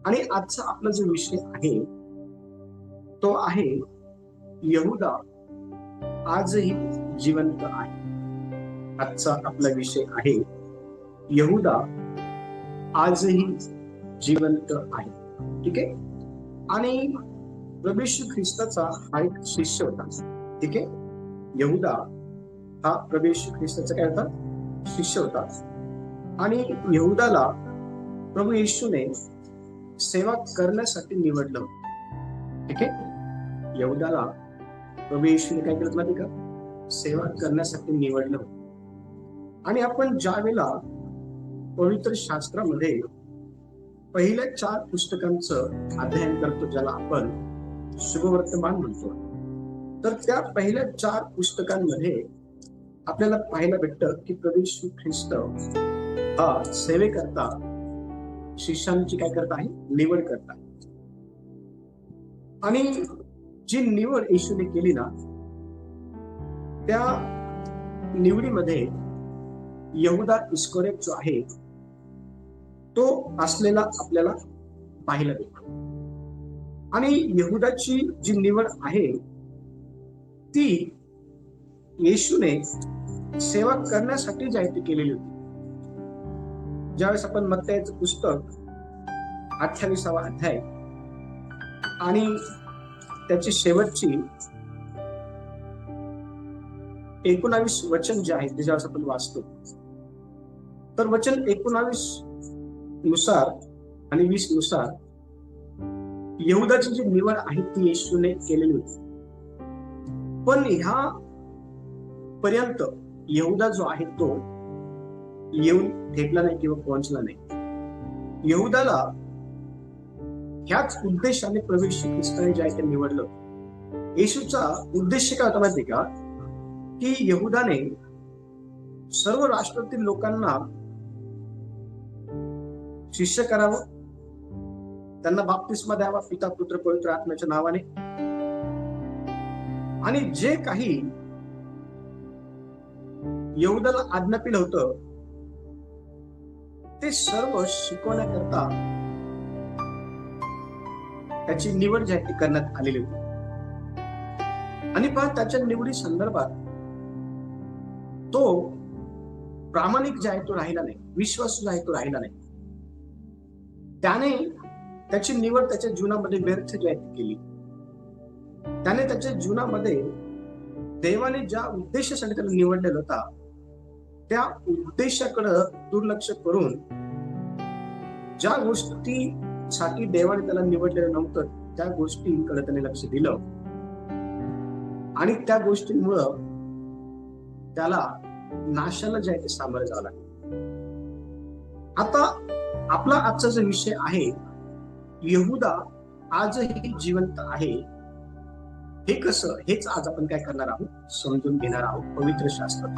आणि आजचा आपला जो विषय आहे तो आहे यहुदा आजही जिवंत आहे. आजचा आपला विषय आहे यहुदा आजही जिवंत आहे. ठीक आहे. आणि प्रभू येशू ख्रिस्ताचा हा एक शिष्य होता. ठीक आहे. यहुदा हा प्रभू येशू ख्रिस्ताचा काय होता? शिष्य होता. आणि यहुदाला प्रभू येशूने सेवा करण्यासाठी निवडलं. ठीक आहे. यहुदाला प्रभू येशूने काय केलं माहिती का? सेवा करण्यासाठी निवडलं. आणि आपण ज्या वेळेला पवित्र शास्त्रामध्ये पहिल्या 4 पुस्तकांचं अध्ययन करतो, ज्याला आपण शुभवर्तमान म्हणतो, तर त्या पहिल्या 4 पुस्तकांमध्ये आपल्याला पाहायला भेटतं की प्रभू येशू ख्रिस्त हा सेवेकरता शिष्यांची काय करत आहे? निवड करत आहे. आणि जी निवड येशूने केली ना, त्या निवडीमध्ये यहुदा इस्करियोत जो आहे तो असलेला आपल्याला पाहायला भेटतो. आणि यहुदाची जी निवड आहे ती येशूने सेवा करण्यासाठी जी आहे ती केलेली होती. ज्यावेळेस आपण मत्तयाचं पुस्तक 28वा अध्याय आणि त्याची शेवटची 19 वचन जे आहे त्याच्यावर आपण वाचतो, तर वचन 19 नुसार आणि 20 नुसार यहुदाची जी निवड आहे ती येशूने केलेली होती. पण ह्या पर्यंत यहुदा जो आहे तो येऊन ठेपला नाही किंवा पोहोचला नाही. यहुदाला ह्याच उद्देशाने प्रभू येशू ख्रिस्ताने जे आहे ते निवडलं. येशूचा उद्देश काय होता माहिती का? की यहुदाने सर्व राष्ट्रातील लोकांना शिष्य करावं, त्यांना बाप्तिस्मा द्यावा पिता पुत्र पवित्र आत्म्याच्या नावाने, आणि जे काही यहुदाला आज्ञापिलं होतं ते सर्व शिकवण्याकरता त्याची निवड जी आहे ती करण्यात आलेली होती. आणि पहा, त्याच्या निवडी संदर्भात तो प्रामाणिक जे आहे तो राहिला नाही, विश्वास जो आहे तो राहिला नाही. त्याने त्याची निवड त्याच्या जीवनामध्ये व्यर्थ जी आहे ती केली. त्याने त्याच्या जीवनामध्ये देवाने ज्या उद्देशासाठी त्याला निवडलेला होता त्या उद्देशाकडे दुर्लक्ष करून ज्या गोष्टीसाठी देवाने त्याला निवडलेलं नव्हतं त्या गोष्टीकडे त्याने लक्ष दिलं, आणि त्या गोष्टींमुळं त्याला नाशाला जे आहे ते सामोरं जावं लागलं. आता आपला आजचा जो विषय आहे यहुदा आजही जिवंत आहे, हे कसं, हेच आज आपण काय करणार आहोत? समजून घेणार आहोत पवित्र शास्त्रात.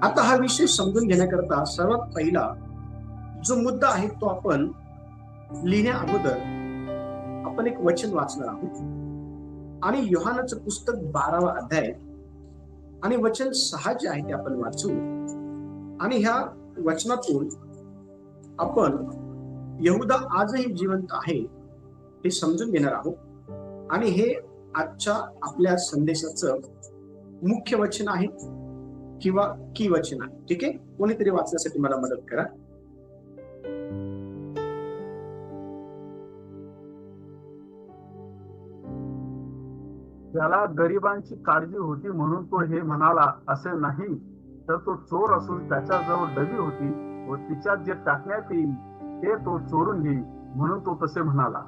आता हा विषय समजून घेण्याकरता सर्वात पहिला जो मुद्दा आहे तो आपण लिहिण्या अगोदर आपण एक वचन वाचणार आहोत. आणि योहानाचं पुस्तक 12वा अध्याय आणि वचन 6 जे आहे ते आपण वाचू. आणि ह्या वचनातून आपण यहुदा आजही जिवंत आहे हे समजून घेणार आहोत. आणि हे आजच्या आपल्या संदेशाचं मुख्य वचन आहे किंवा की वचन आहे. ठीक आहे. कोणीतरी वाचण्यासाठी मला मदत करा. त्याला गरिबांची काळजी होती म्हणून तो हे म्हणाला असे नाही, तर तो चोर असून त्याच्याजवळ डबी होती व तिच्यात जे टाकण्यात येईल ते तो चोरून घेईल म्हणून तो तसे म्हणाला.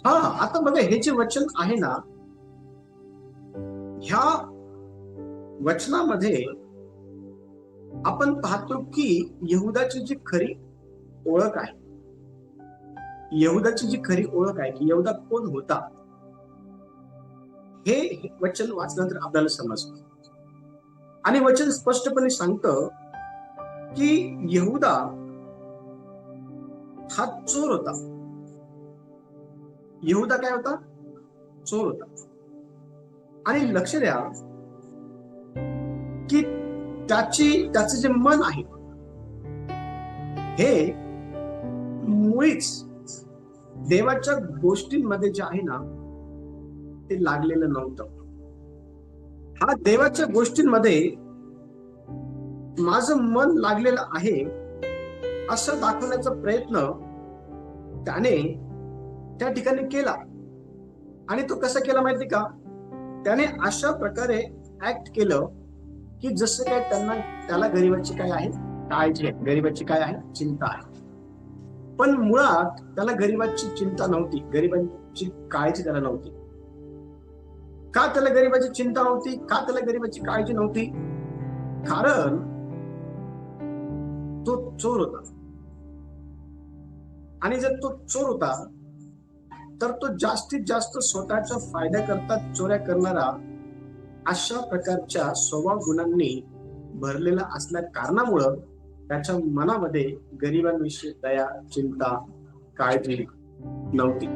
हा, आता बघा, हे जे वचन आहे ना, ह्या वचनामध्ये आपण पाहतो की यहुदाची जी खरी ओळख आहे, यहुदाची जी खरी ओळख आहे की यहुदा कोण होता, हे वचन वाचल्यानंतर आपल्याला समजतं. आणि वचन स्पष्टपणे सांगतं की यहुदा हा चोर होता. यहुदा काय होता? चोर होता. आणि लक्ष द्या की त्याचं जे मन आहे हे मुळीच देवाच्या गोष्टींमध्ये जे आहे ना ते लागलेलं नव्हतं. हा देवाच्या गोष्टींमध्ये माझं मन लागलेलं आहे असं दाखवण्याचा प्रयत्न त्याने त्या ठिकाणी केला. आणि तो कसा केला माहिती का? त्याने अशा प्रकारे ऍक्ट केलं की जसं काय त्याला गरिबाची काय आहे काळजी आहे, गरिबाची काय आहे चिंता आहे. पण मुळात त्याला गरिबाची चिंता नव्हती, गरिबांची काळजी त्याला नव्हती. का त्याला गरिबाची चिंता नव्हती, का त्याला गरिबाची काळजी नव्हती? कारण तो चोर होता. आणि जर तो चोर होता तर तो जास्तीत जास्त स्वतःच्या फायद्याकरता चोऱ्या करणारा अशा प्रकारच्या स्वभाव गुणांनी भरलेला असल्या कारणामुळं त्याच्या मनामध्ये गरिबांविषयी दया, चिंता, काळजी नव्हती.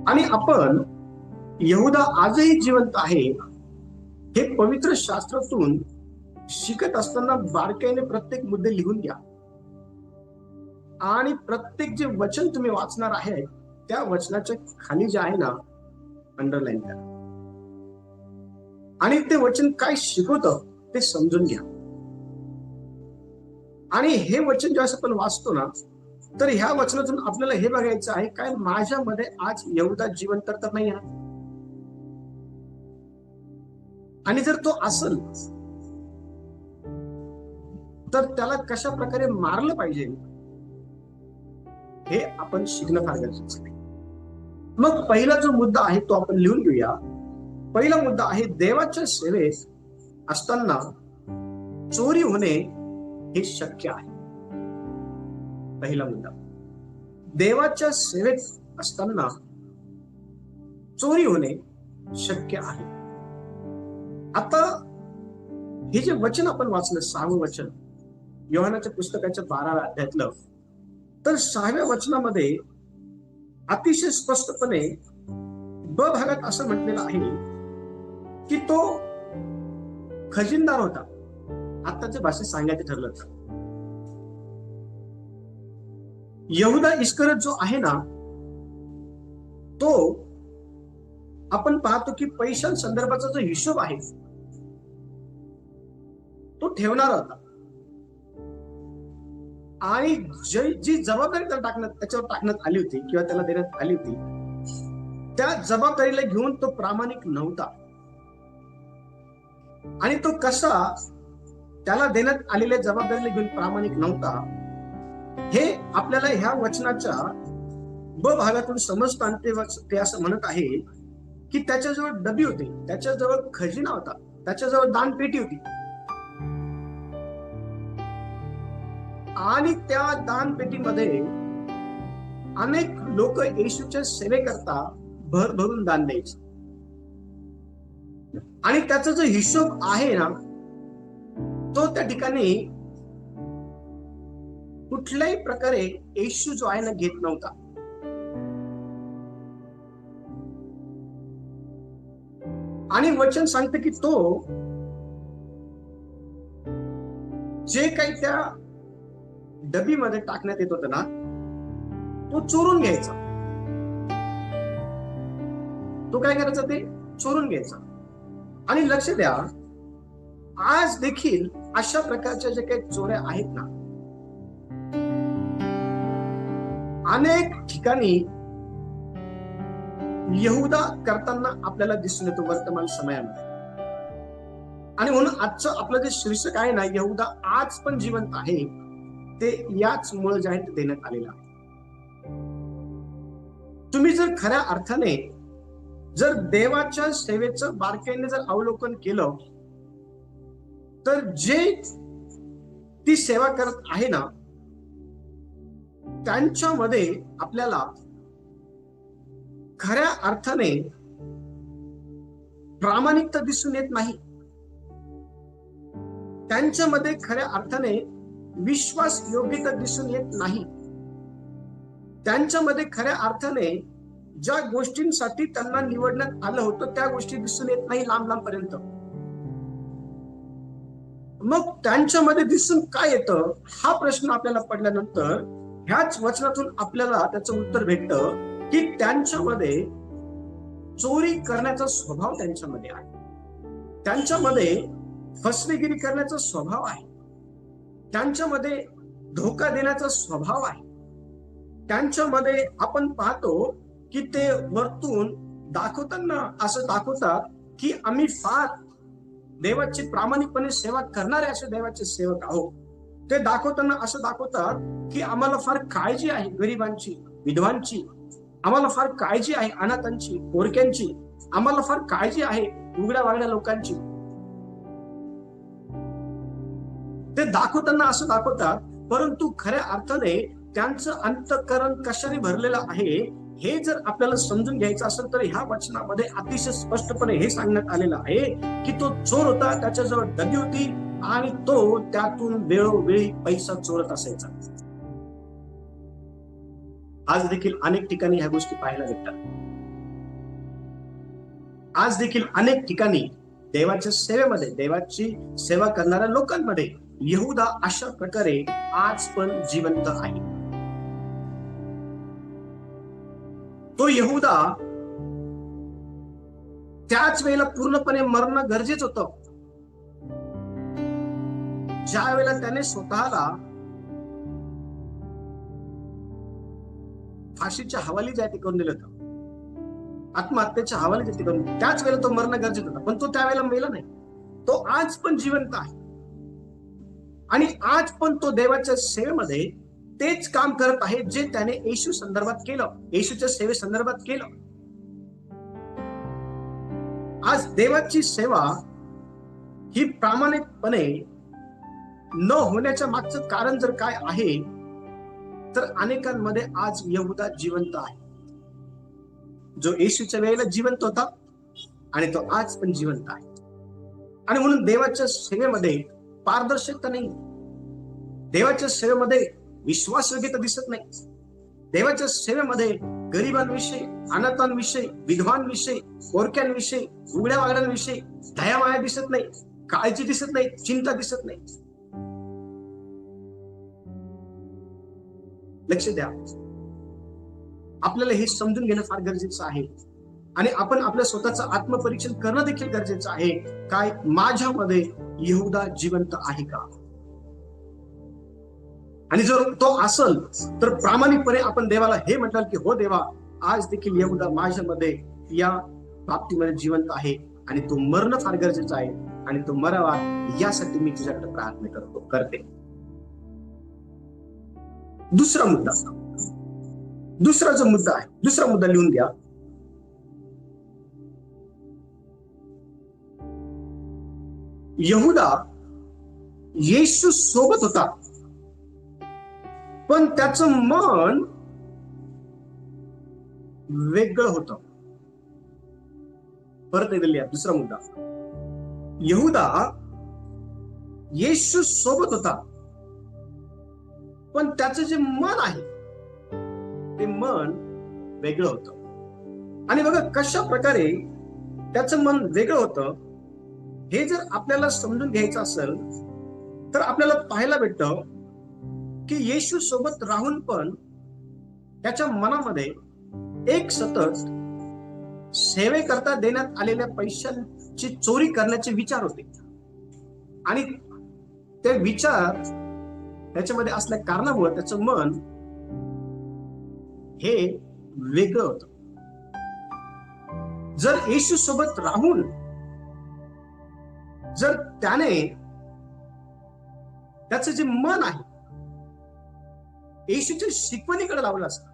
आणि आपण यहूदा आजही जिवंत आहे हे पवित्र शास्त्रातून शिकत असताना बारकाईने प्रत्येक मुद्दे लिहून घ्या. आणि प्रत्येक जे वचन तुम्ही वाचणार आहे त्या वचनाच्या खाली जे आहे ना अंडरलाईन करा. आणि ते वचन काय शिकवतं ते समजून घ्या. आणि हे वचन जेव्हा आपण वाचतो ना तर ह्या वचनातून आपल्याला हे बघायचं आहे काय माझ्यामध्ये आज यहूदा जिवंत तर नाही आहे. आणि जर तो असेल तर त्याला कशा प्रकारे मारलं पाहिजे हे आपण शिकणं फार गरजेचं आहे. मग पहिला जो मुद्दा आहे तो आपण लिहून घेऊया. पहिला मुद्दा आहे देवाच्या सेवेत असताना चोरी होणे हे शक्य आहे. पहिला मुद्दा, देवाच्या सेवेत असताना चोरी होणे शक्य आहे. आता हे जे वचन आपण वाचलं 6वं वचन योहानाच्या पुस्तकाच्या 12व्या अध्यायातलं, तर 6व्या वचनामध्ये अतिशय स्पष्टपणे ब भागात असं म्हटलेलं आहे की तो खजिनदार होता. आताच्या भाषेत सांगायचं ठरलं तर यहूदा इस्करियोत जो आहे ना तो आपण पाहतो की पैशांसंदर्भाचा जो हिशोब आहे तो ठेवणारा होता. आणि जी जबाबदारी त्याच्यावर टाकण्यात आली होती किंवा त्याला देण्यात आली होती त्या जबाबदारीला घेऊन तो प्रामाणिक नव्हता. आणि तो कसा त्याला देण्यात आलेल्या जबाबदारीला घेऊन प्रामाणिक नव्हता हे आपल्याला ह्या वचनाच्या ब भागातून समजतं. आणि ते असं म्हणत आहे की त्याच्याजवळ डबी होती, त्याच्याजवळ खजिना होता, त्याच्याजवळ दानपेटी होती. आणि त्या दानपेटीमध्ये अनेक लोक येशूच्या सेवेकरता भरभरून दान द्यायचे. आणि त्याचा जो हिशोब आहे ना तो त्या ठिकाणी कुठल्याही प्रकारे येशू जो आहे ना घेत नव्हता. आणि वचन सांगते की तो जे काही त्या डबीमध्ये टाकण्यात येत होतं ना तो चोरून घ्यायचा. तो काय करायचा? ते चोरून घ्यायचा. आणि लक्ष द्या, आज देखील अशा प्रकारच्या जे काही चोऱ्या आहेत ना अनेक ठिकाणी यहूदा करताना आपल्याला दिसून येतो वर्तमान समयामध्ये. आणि म्हणून आजचं आपलं जे शीर्षक आहे ना यहूदा आज पण जिवंत आहे ते याच मुळे जे आहे ते देण्यात आलेलं आहे. तुम्ही जर खऱ्या अर्थाने जर देवाच्या सेवेचं बारकाईने जर अवलोकन केलं तर जे ती सेवा करत आहे ना त्यांच्यामध्ये आपल्याला खऱ्या अर्थाने प्रामाणिकता दिसून येत नाही. त्यांच्यामध्ये खऱ्या अर्थाने विश्वास योग्यता दिसून येत नाही. त्यांच्यामध्ये खऱ्या अर्थाने ज्या गोष्टींसाठी त्यांना निवडण्यात आलं होतं त्या गोष्टी दिसून येत नाही लांब लांबपर्यंत. मग त्यांच्यामध्ये दिसून काय येतं हा प्रश्न आपल्याला पडल्यानंतर ह्याच वचनातून आपल्याला त्याचं उत्तर भेटतं की त्यांच्यामध्ये चोरी करण्याचा स्वभाव त्यांच्यामध्ये आहे, त्यांच्यामध्ये फसवेगिरी करण्याचा स्वभाव आहे, त्यांच्यामध्ये धोका देण्याचा स्वभाव आहे, त्यांच्यामध्ये आपण पाहतो की ते वरतून दाखवताना असं दाखवतात की आम्ही फार देवाची प्रामाणिकपणे सेवा करणारे असे देवाचे सेवक आहोत. ते दाखवताना असं दाखवतात की आम्हाला फार काळजी आहे गरिबांची, विधवांची, आम्हाला फार काळजी आहे अनाथांची, पोरक्यांची, आम्हाला फार काळजी आहे उघड्या वागड्या लोकांची. ते दाखवताना असं दाखवतात, परंतु खऱ्या अर्थाने त्यांचं अंतःकरण कशाने भरलेलं आहे हे जर आपल्याला समजून घ्यायचं असेल तर ह्या वचनामध्ये अतिशय स्पष्टपणे हे सांगण्यात आलेलं आहे की तो चोर होता, त्याच्याजवळ दगी होती आणि तो त्यातून वेळोवेळी पैसा चोरत असायचा. आज देखील अनेक ठिकाणी ह्या गोष्टी पाहायला भेटतात. आज देखील अनेक ठिकाणी देवाच्या सेवेमध्ये, देवाची सेवा करणाऱ्या लोकांमध्ये यहूदा अशा प्रकारे आज पण जिवंत आहे. तो यहूदा त्याच वेळेला पूर्णपणे मरणं गरजेचं होतं. ज्या वेळेला त्याने स्वतःला फाशीच्या हवाली जे करून दिलं होतं, आत्महत्येच्या हवाली जे करून, त्याच वेळेला तो मरणं गरजेचं होता, पण तो त्यावेळेला मेला नाही. तो आज पण जिवंत आहे आणि आज पण तो देवाच्या सेवेमध्ये तेच काम करत आहे जे त्याने येशू संदर्भात केलं, येशूच्या सेवे संदर्भात केलं. आज देवाची सेवा ही प्रामाणिकपणे न होण्याच्या मागचं कारण जर काय आहे तर अनेकांमध्ये आज यहूदा जिवंत आहे, जो येशूच्या वेळेला जिवंत होता आणि तो आज पण जिवंत आहे. आणि म्हणून देवाच्या सेवेमध्ये पारदर्शकता नाही, देवाच्या सेवेमध्ये विश्वासयोग्यता दिसत नाही, देवाच्या सेवेमध्ये गरिबांविषयी, अनाथांविषयी, विधवांविषयी, पोरक्यांविषयी, उघड्या वागड्यांविषयी दयामाया दिसत नाही, काळजी दिसत नाही, चिंता दिसत नाही. लक्ष द्या, आपल्याला हे समजून घेणं फार गरजेचं आहे आणि आपण आपल्या स्वतःचं आत्मपरीक्षण करणं देखील गरजेचं आहे. काय माझ्यामध्ये यहूदा जिवंत आहे का? आणि जर तो असेल तर प्रामाणिकपणे आपण देवाला हे म्हणताल की हो देवा, आज देखील यहूदा माझ्यामध्ये या बाबतीमध्ये जिवंत आहे आणि तो मरणं फार गरजेचं आहे आणि तो मरावा यासाठी मी तुझ्याकडे प्रार्थना करते. दुसरा मुद्दा, दुसरा जो मुद्दा आहे, दुसरा मुद्दा लिहून घ्या. यहूदा येशू सोबत होता पण त्याचं मन वेगळं होतं. परत एकदा लिहा, दुसरा मुद्दा. यहूदा येशू सोबत होता पण त्याचं जे मन आहे ते मन वेगळं होतं. आणि बघा कशा प्रकारे त्याचं मन वेगळं होतं हे जर आपल्याला समजून घ्यायचं असेल तर आपल्याला पाहायला भेटतं की येशू सोबत राहून पण त्याच्या मनामध्ये एक सतत सेवेकरता देण्यात आलेल्या पैशांची चोरी करण्याचे विचार होते आणि ते विचार त्याच्यामध्ये असल्या कारणामुळे त्याचं मन हे वेगळं होतं. जर येशू सोबत राहून जर त्याने त्याचं जे मन आहे येशूच्या शिकवणीकडे लावलं असतं,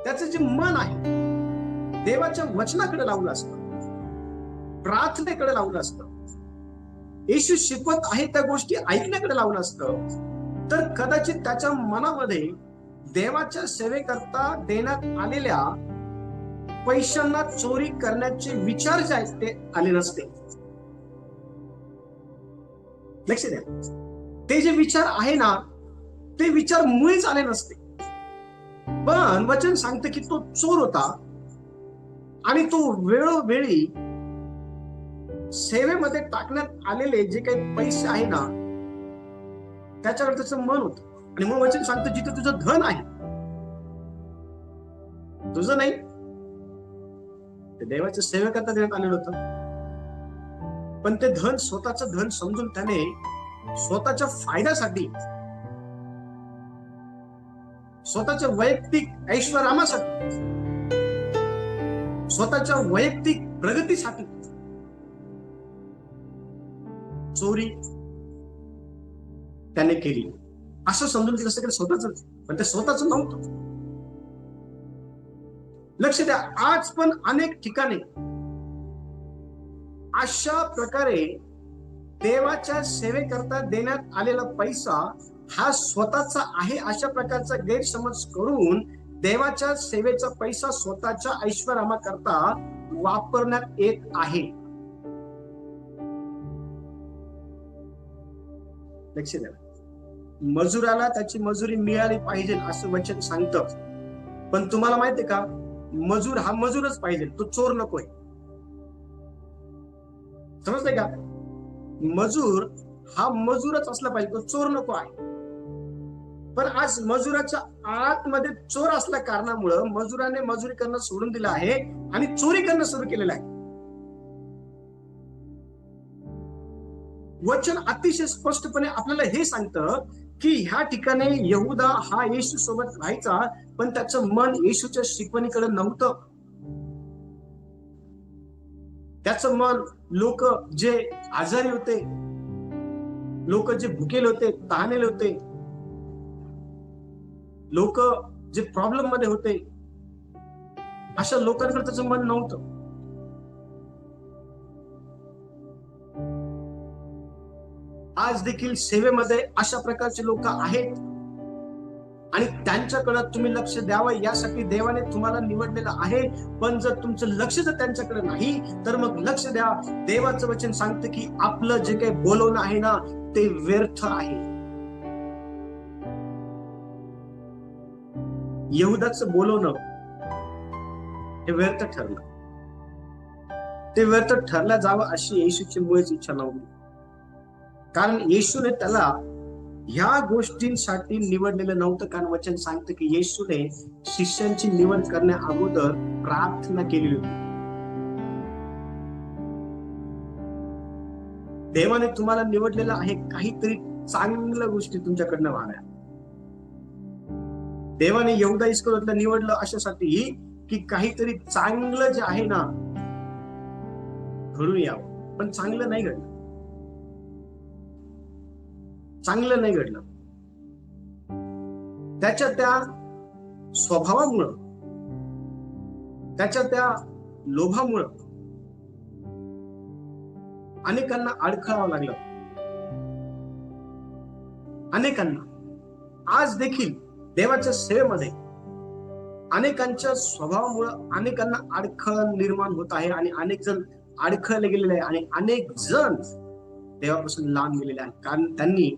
त्याचं जे मन आहे देवाच्या वचनाकडे लावलं असतं, प्रार्थनेकडे लावलं असतं, येशू शिकवत आहे त्या गोष्टी ऐकण्याकडे लावलं असतं, तर कदाचित त्याच्या मनामध्ये देवाच्या सेवेकरता देण्यात आलेल्या पैशांना चोरी करण्याचे विचार जे आहेत ते आले नसते. लक्ष द्या, ते जे विचार आहे ना ते विचार मुळीच आले नसते. पण वचन सांगतं की तो चोर होता आणि तो वेळोवेळी सेवेमध्ये टाकण्यात आलेले जे काही पैसे आहे ना त्याच्यावर त्याचं मन होतं. आणि मग वचन सांगतं जिथे तुझं धन आहे तुझं नाही, ते देवाच्या सेवेकरता देण्यात आलेलं होतं. पण ते धन स्वतःचं धन समजून त्याने स्वतःच्या फायद्यासाठी, स्वतःच्या वैयक्तिक ऐश्वर्यासाठी, स्वतःच्या वैयक्तिक प्रगतीसाठी चोरी त्याने केली. असं समजून तिला सगळं स्वतःच, पण ते स्वतःच नव्हतं. लक्ष द्या, आज पण अनेक ठिकाणी अशा प्रकारे देवाच्या सेवेकरता देण्यात आलेला पैसा हा स्वतःचा आहे अशा प्रकारचा गैरसमज करून देवाच्या सेवेचा पैसा स्वतःच्या ऐश्वर्याकरता वापरण्यात येत आहे. लक्ष द्या, मजुराला त्याची मजुरी मिळाली पाहिजे असं वचन सांगतं. पण तुम्हाला माहितीये का, मजूर हा मजूरच पाहिजे, तो चोर नकोय. समजतंय का? मजूर हा मजूरच असला पाहिजे, तो चोर नको आहे. पण आज मजुराच्या आतमध्ये चोर असल्या कारणामुळं मजुराने मजुरी करणं सोडून दिलं आहे आणि चोरी करणं सुरू केलेलं आहे. वचन अतिशय स्पष्टपणे आपल्याला हे सांगतं की ह्या ठिकाणी यहुदा हा येशू सोबत राहायचा, पण त्याचं मन येशूच्या शिकवणीकडे नव्हतं. त्याचं मन लोक जे आजारी होते, लोक जे भुकेले होते, तहानेले होते, लोक जे प्रॉब्लेम मध्ये होते, अशा लोकांकडे त्याचं मन नव्हतं. आज देखील सेवेमध्ये अशा प्रकारचे लोक आहेत आणि त्यांच्याकडे तुम्ही लक्ष द्यावं यासाठी देवाने तुम्हाला निवडलेलं आहे. पण जर तुमचं लक्ष जर त्यांच्याकडे नाही तर मग लक्ष द्या, देवाचं वचन सांगतं की आपलं जे काही बोलवणं आहे ना ते व्यर्थ आहे. यहुदाचं बोलवणं हे व्यर्थ ठरलं. ते व्यर्थ ठरलं जावं अशी येशूची मुळीच इच्छा नव्हती. कारण येशूने त्याला ह्या गोष्टींसाठी निवडलेलं नव्हतं. कारण वचन सांगतं की येशूने शिष्यांची निवड करण्या अगोदर प्रार्थना केलेली होती. देवाने तुम्हाला निवडलेलं आहे काहीतरी चांगल्या गोष्टी तुमच्याकडनं व्हाव्या. देवाने यहुदा इस्करियोतला निवडलं अशासाठी की काहीतरी चांगलं जे आहे ना घडून यावं. पण चांगलं नाही घडलं. चांगलं नाही घडलं. त्याच्या त्या स्वभावामुळं, त्याच्या त्या लोभामुळं अनेकांना अडखळावं लागलं. अनेकांना आज देखील देवाच्या सेवेमध्ये अनेकांच्या स्वभावामुळं अनेकांना अडखळ निर्माण होत आहे आणि अनेक जण अडखळले गेलेले आहे आणि अनेक जण देवापासून लांब गेलेले आहेत. कारण त्यांनी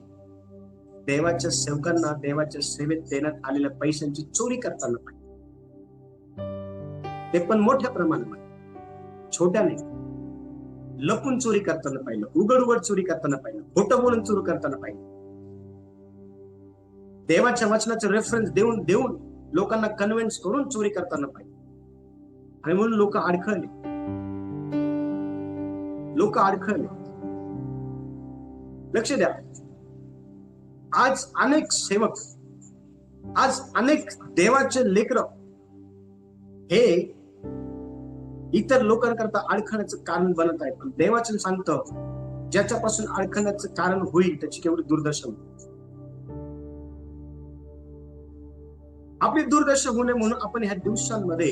देवाच्या सेवकांना देवाच्या सेवेत देण्यात आलेल्या पैशांची चोरी करताना पाहिजे. ते पण मोठ्या प्रमाणामध्ये, छोट्याने लपून चोरी करताना पाहिलं, उघड उघड चोरी करताना पाहिलं, खोटं बोलून चोरी करताना पाहिलं. देवाच्या वचनाचे रेफरन्स देऊन देऊन लोकांना कन्व्हिन्स करून चोरी करताना पाहिजे. आणि म्हणून लोक अडखळले. लक्ष द्या, आज अनेक सेवक, आज अनेक देवाचे लेकरं हे इतर लोकांकरता अडखळण्याचं कारण बनत आहे. पण देवाचं सांगतं ज्याच्यापासून अडखळण्याचं कारण होईल त्याची केवढी दुर्दशा होईल. आपली दुर्दशा होणे म्हणून आपण ह्या दिवसांमध्ये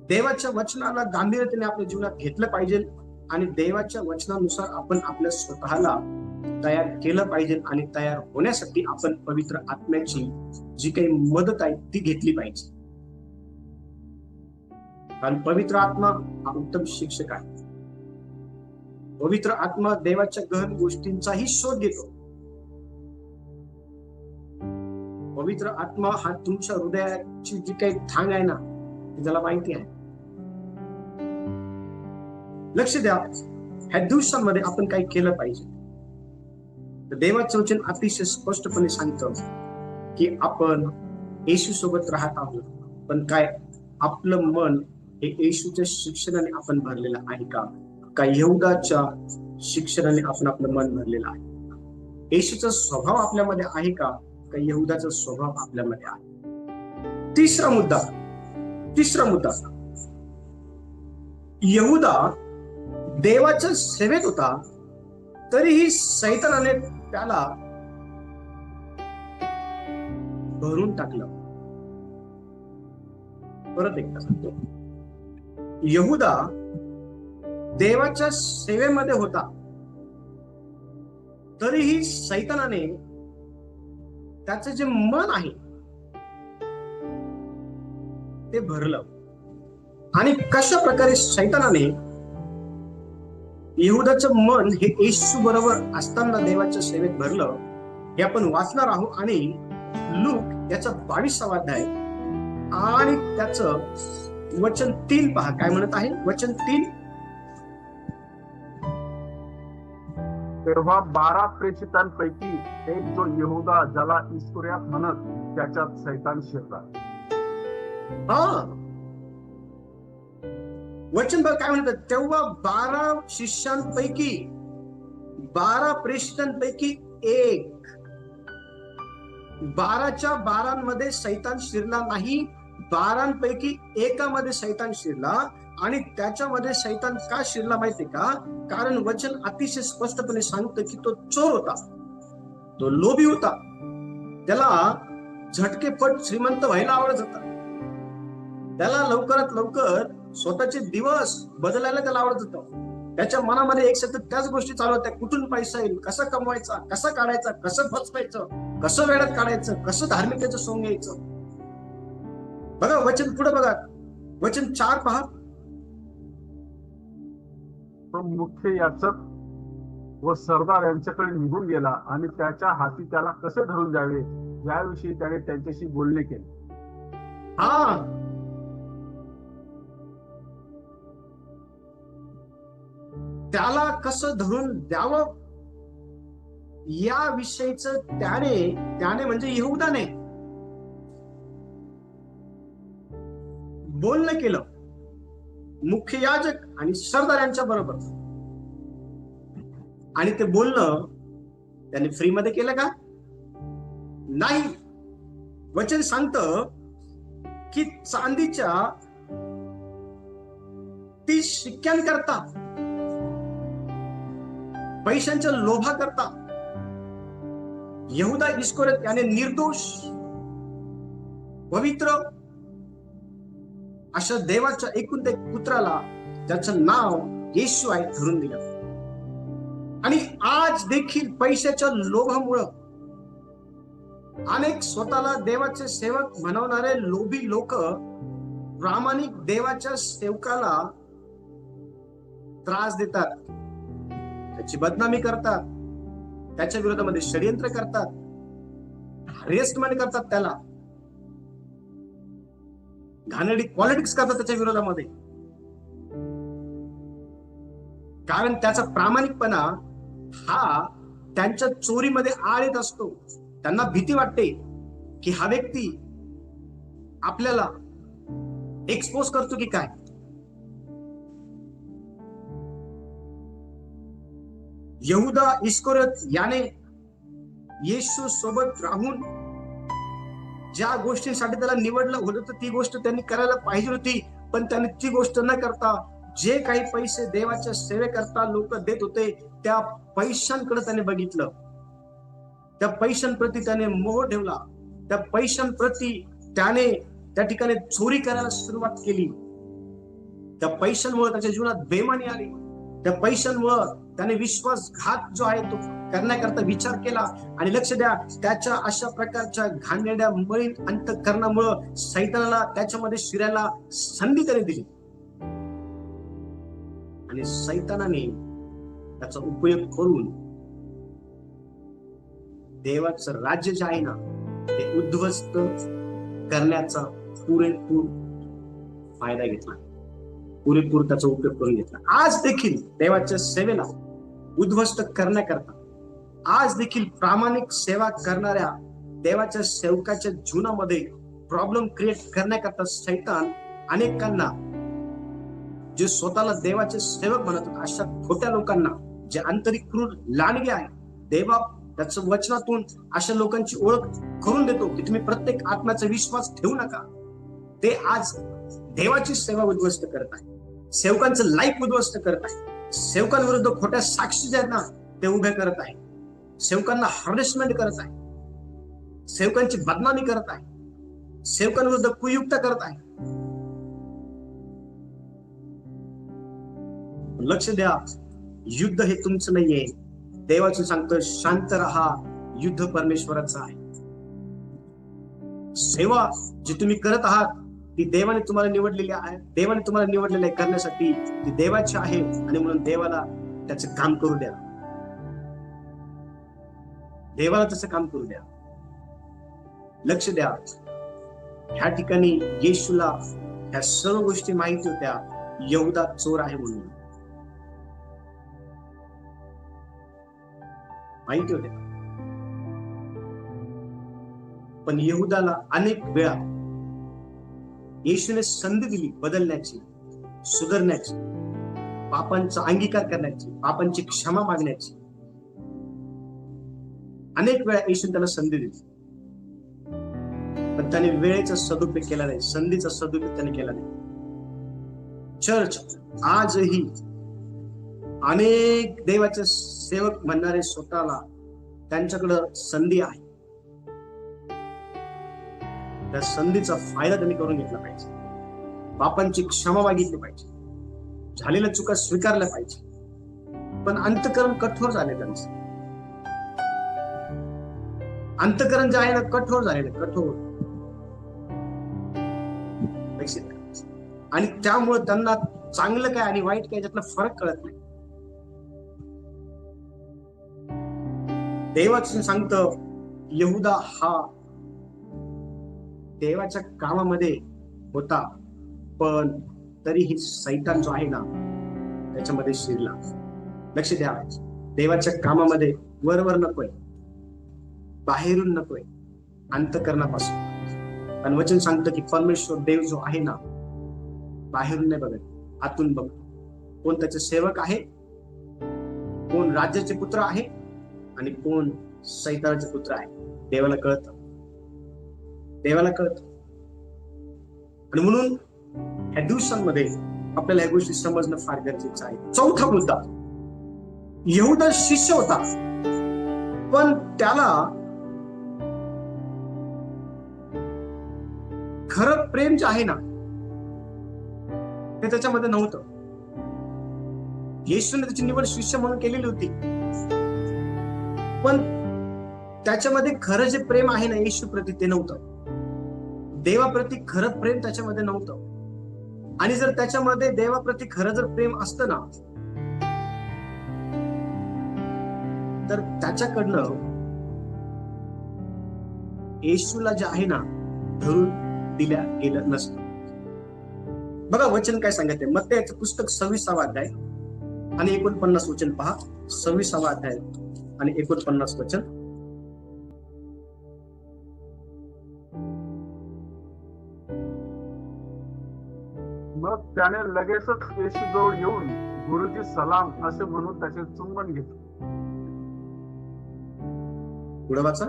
देवाच्या वचनाला गांभीर्याने आपल्या जीवनात घेतलं पाहिजे आणि देवाच्या वचनानुसार आपण आपल्या स्वतःला तयार केलं पाहिजे. आणि तयार होण्यासाठी आपण पवित्र आत्म्याची जी काही मदत आहे ती घेतली पाहिजे. कारण पवित्र आत्मा हा उत्तम शिक्षक आहे. पवित्र आत्मा देवाच्या गहन गोष्टींचाही शोध घेतो. पवित्र आत्मा हा तुमच्या हृदयाची जी काही थांग आहे ना ती त्याला माहिती आहे. लक्ष द्या, ह्या दिवसांमध्ये आपण काय केलं पाहिजे. तर देवाचं वचन अतिशय स्पष्टपणे सांगतं की आपण येशू सोबत राहत आहोत, पण काय आपलं मन हे येशूच्या शिक्षणाने आपण भरलेलं आहे का? का यहूदाच्या शिक्षणाने आपण आपलं मन भरलेलं आहे? येशूचा स्वभाव आपल्यामध्ये आहे का? का यहूदाचा स्वभाव आपल्यामध्ये आहे? तिसरा मुद्दा, यहूदा देवाच्या सेवेत होता, तरीही सैतानाने त्याला भरून टाकलं. परत एकदा सांगतो, यहूदा देवाच्या सेवेमध्ये होता, तरीही सैतानाने त्याचं जे मन आहे ते भरलं. आणि कशा प्रकारे सैतानाने यहूदाचं मन हे येशू बरोबर असताना देवाच्या सेवेत भरलं, हे आपण वाचणार आहोत. आणि लूक याचा 22वा अध्याय आणि त्याचं वचन 3 पहा, काय म्हणत आहे वचन 3. तेव्हा 12 प्रेषितांपैकी एक जो यहूदा, ज्याला इस्करियोत म्हणत, त्याच्यात सैतान शिरला. वचन बघ काय म्हणतात. तेव्हा 12 शिष्यांपैकी, 12 प्रेषितांपैकी एक, 12च्या 12 सैतान शिरला नाही, 12पैकी एकामध्ये सैतान शिरला. आणि त्याच्यामध्ये सैतान का शिरला माहितीये का? कारण वचन अतिशय स्पष्टपणे सांगतं की तो चोर होता, तो लोभी होता, त्याला झटकेपट श्रीमंत व्हायला आवडत होता, त्याला लवकरात लवकर स्वतःचे दिवस बदलायला त्याला आवडत होतं. त्याच्या मनामध्ये एक सतत त्याच गोष्टी चालू होत्या. कुठून पैसा येईल, कसा कमवायचा, कसा काढायचा, कसं फसवायचं, कसं वेळात काढायचं, कसं धार्मिकतेचं सोंग घ्यायचं. बघा वचन पुढे बघा, वचन 4 पहा. तो मुख्य याचक व सरदार यांच्याकडे निघून गेला आणि त्याच्या हाती त्याला कसे धरून जावे याविषयी त्याने त्यांच्याशी बोलणे केले. त्याला कसं धरून द्यावं या विषयीचं त्याने म्हणजे यहूदाने बोलणं केलं मुख्य याजक आणि सरदार यांच्या बरोबर. आणि ते बोलणं त्याने फ्री मध्ये केलं का? नाही. वचन सांगतं की चांदीच्या 30 शिक्क्यांकरता, पैशांच्या लोभा करता यहूदा इस्करियोत याने निर्दोष पवित्र अशा देवाच्या एकूण एक पुत्राला, ज्याचं नाव येशू आहे, धरून दिलं. आणि आज देखील पैशाच्या लोभामुळं अनेक स्वतःला देवाचे सेवक म्हणवणारे लोभी लोक प्रामाणिक देवाच्या सेवकाला त्रास देतात, त्याची बदनामी करतात, त्याच्या विरोधामध्ये षडयंत्र करतात, हरेसमेंट करतात, त्याला घाणेरडी पॉलिटिक्स करतात त्याच्या विरोधामध्ये. कारण त्याचा प्रामाणिकपणा हा त्यांच्या चोरीमध्ये आळ येत असतो. त्यांना भीती वाटते की हा व्यक्ती आपल्याला एक्सपोज करतो की काय. यहूदा इस्करियोत याने येशू सोबत राहून ज्या गोष्टींसाठी त्याला निवडलं होतं तर ती गोष्ट त्यांनी करायला पाहिजे होती, पण त्यांनी ती गोष्ट न करता जे काही पैसे देवाच्या सेवेकरता लोक देत होते त्या पैशांकडे त्याने बघितलं, त्या पैशांप्रती त्याने मोह ठेवला, त्या पैशांप्रती त्याने त्या ठिकाणी चोरी करायला सुरुवात केली. त्या पैशांमुळे त्याच्या जीवनात बेईमानी आली. त्या पैशांमुळे त्याने विश्वासघात जो आहे तो करण्याकरता विचार केला. आणि लक्ष द्या, त्याच्या अशा प्रकारच्या घाणेरड्या मळीन अंतःकरणामुळे सैतानाला त्याच्यामध्ये शिरायला संधी त्याने दिली. आणि सैतानाने त्याचा उपयोग करून देवाचं राज्य जे आहे ना ते उद्ध्वस्त करण्याचा पुरेपूर फायदा घेतला, पुरेपूर त्याचा उपयोग करून घेतला. आज देखील देवाच्या सेवेला उद्ध्वस्त करण्याकरता, आज देखील प्रामाणिक सेवा करणाऱ्या देवाच्या सेवकाच्या जीवनामध्ये प्रॉब्लेम क्रिएट करण्याकरता सैतान अनेकांना, जे स्वतःला देवाचे सेवक म्हणतात, अशा खोट्या लोकांना, जे आंतरिक क्रूर लांडगे आहे, देवा त्याचं वचनातून अशा लोकांची ओळख करून देतो की तुम्ही प्रत्येक आत्म्याचा विश्वास ठेवू नका. ते आज देवाची सेवा उद्ध्वस्त करत आहे, सेवकांचं लाईफ उद्ध्वस्त करत आहे, सेवकांविरुद्ध खोट्या साक्षी ज्या आहेत ना ते उभे करत आहे, सेवकांना हॅरेसमेंट करत आहे, सेवकांची बदनामी करत आहे, सेवकांविरुद्ध कुयुक्त करत आहे. लक्ष द्या, युद्ध हे तुमचं नाहीये. देवाचं सांगतं शांत राहा, युद्ध परमेश्वराचं आहे. सेवा जी तुम्ही करत आहात ती देवाने तुम्हाला निवडलेली आहे, देवाने तुम्हाला निवडलेली आहे करण्यासाठी, ती देवाची आहे. आणि म्हणून देवाला त्याचं काम करू द्या, देवाला तसं काम करू द्या. लक्ष द्या, ह्या ठिकाणी येशूला ह्या सर्व गोष्टी माहिती होत्या, यहूदा चोर आहे म्हणून माहिती होते. पण यहूदाला अनेक वेळा येशूने संधी दिली बदलण्याची, सुधारण्याची, पापांचा अंगीकार करण्याची, पापांची क्षमा मागण्याची. अनेक वेळा येशूने त्याला संधी दिली, पण त्याने वेळेचा सदुपयोग केला नाही, संधीचा सदुपयोग त्याने केला नाही. चर्च आजही अनेक देवाचे सेवक म्हणणारे स्वतःला, त्यांच्याकडे संधी आहे, त्या संधीचा फायदा त्यांनी करून घेतला पाहिजे, पापांची क्षमा मागितली पाहिजे, झालेल्या चुका स्वीकारल्या पाहिजे. पण अंतःकरण कठोर झाले, त्यांचं अंतःकरण जे आहे ना कठोर झालेलं, कठोर. आणि त्यामुळे त्यांना चांगलं काय आणि वाईट काय याच्यातला फरक कळत नाही. देवाचं सांगतं यहूदा हा देवाच्या कामामध्ये होता, पण तरीही सैतान जो आहे ना त्याच्यामध्ये शिरला. लक्ष द्या, देवाच्या कामामध्ये वरवर नकोय, बाहेरून नकोय, अंतःकरणापासून. आणि वचन सांगतं की परमेश्वर देव जो आहे ना बाहेरून नाही बघत, आतून बघतो. कोण त्याचे सेवक आहे, कोण राज्याचे पुत्र आहे आणि कोण सैतानाचे पुत्र आहे, देवाला कळतं, देवाला कळतं. आणि म्हणून ह्या दिवसांमध्ये आपल्याला ह्या गोष्टी समजणं फार गरजेचं आहे. चौथा मुद्दा, यहूदा शिष्य होता, पण त्याला खरं प्रेम जे आहे ना ते त्याच्यामध्ये नव्हतं. येशूने त्याची निवड शिष्य म्हणून केलेली होती, पण त्याच्यामध्ये खरं जे प्रेम आहे ना येशू प्रती ते नव्हतं. देवाप्रती खरं प्रेम त्याच्यामध्ये नव्हतं. आणि जर त्याच्यामध्ये देवाप्रती खरं जर प्रेम असतं ना तर त्याच्याकडनं येशूला जे आहे ना धरून दिल्या गेलं नसतं. बघा वचन काय सांगते, मत्तेचं पुस्तक 26वा अध्याय आणि 49 वचन पहा. 26वा अध्याय आणि 49 वचन. मग त्याने लगेचच येशूजवळ येऊन गुरुजी सलाम असे म्हणून त्याचे चुंबन घेतले. पुढे वाचा.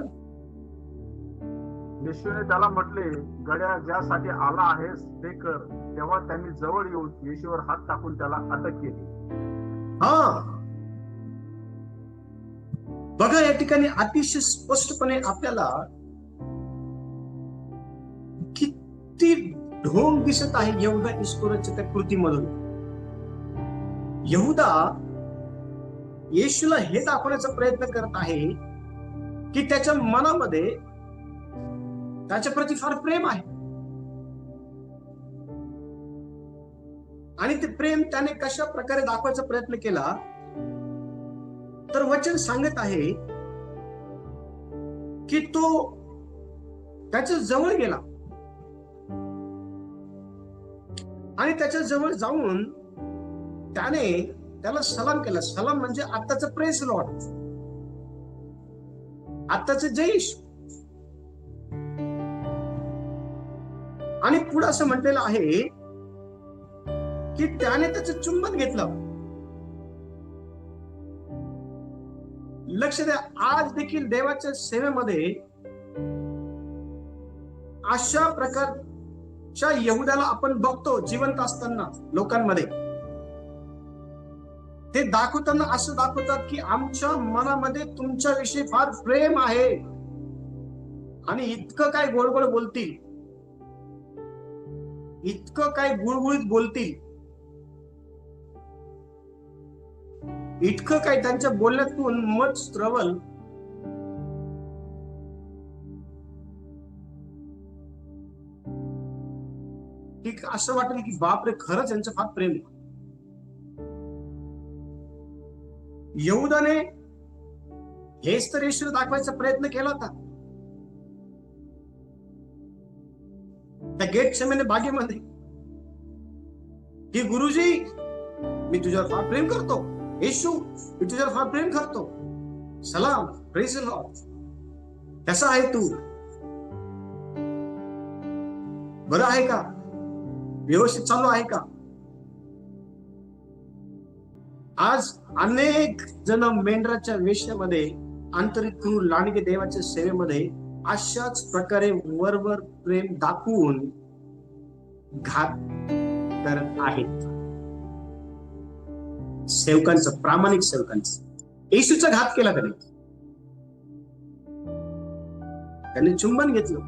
येशूने त्याला म्हटले, गड्या ज्यासाठी आला आहेस ते कर. तेव्हा त्यांनी जवळ येऊन येशूवर हात टाकून त्याला अटक केली. बघा या ठिकाणी अतिशय स्पष्टपणे आपल्याला किती ढोंग दिसत आहे यहूदा इस्करियोतच्या त्या कृतीमधून. यहूदा येशूला हे दाखवण्याचा प्रयत्न करत आहे की त्याच्या मनामध्ये त्याच्या प्रती फार प्रेम आहे, आणि ते प्रेम त्याने कशा प्रकारे दाखवायचा प्रयत्न केला तर वचन सांगत आहे की तो त्याच्या जवळ गेला आणि त्याच्या जवळ जाऊन त्याने त्याला सलाम केला. सलाम म्हणजे आत्ताचं प्रेस लॉर्ड, आत्ताचं जय येशू. आणि पुढे असं म्हटलेलं आहे की त्याने त्याचं चुंबन घेतलं. लक्ष द्या, आज देखील देवाच्या सेवेमध्ये अशा प्रकारच्या यहुदाला आपण बघतो जिवंत असताना लोकांमध्ये. ते दाखवताना असं दाखवतात की आमच्या मनामध्ये तुमच्याविषयी फार प्रेम आहे, आणि इतकं काय गोडगोड बोलतील, इतकं काय गुळगुळीत बोलतील, इतकं काय त्यांच्या बोलण्यातून मत स्त्रवल की असं वाटेल की बापरे, खरंच यांचं फार प्रेम आहे. यहुदाने हेच तर येशूला दाखवायचा प्रयत्न केला होता त्या गेटसेमेने बागेमध्ये, की गुरुजी मी तुझ्यावर फार प्रेम करतो, येशू मी तुझ्यावर फार प्रेम करतो, सलाम, प्रेज द लॉर्ड, कसा आहे तू, बरं आहे का, व्यवस्थित चालू आहे का. आज अनेक जण मेंढराच्या वेशामध्ये, आंतरिक क्रूर लांडगे देवाच्या सेवेमध्ये अशाच प्रकारे वरवर प्रेम दाखवून घात करत आहेत. सेवकांचा, प्रामाणिक सेवकांचा. येशूचा घात केला कधी, त्यांनी चुंबन घेतलं.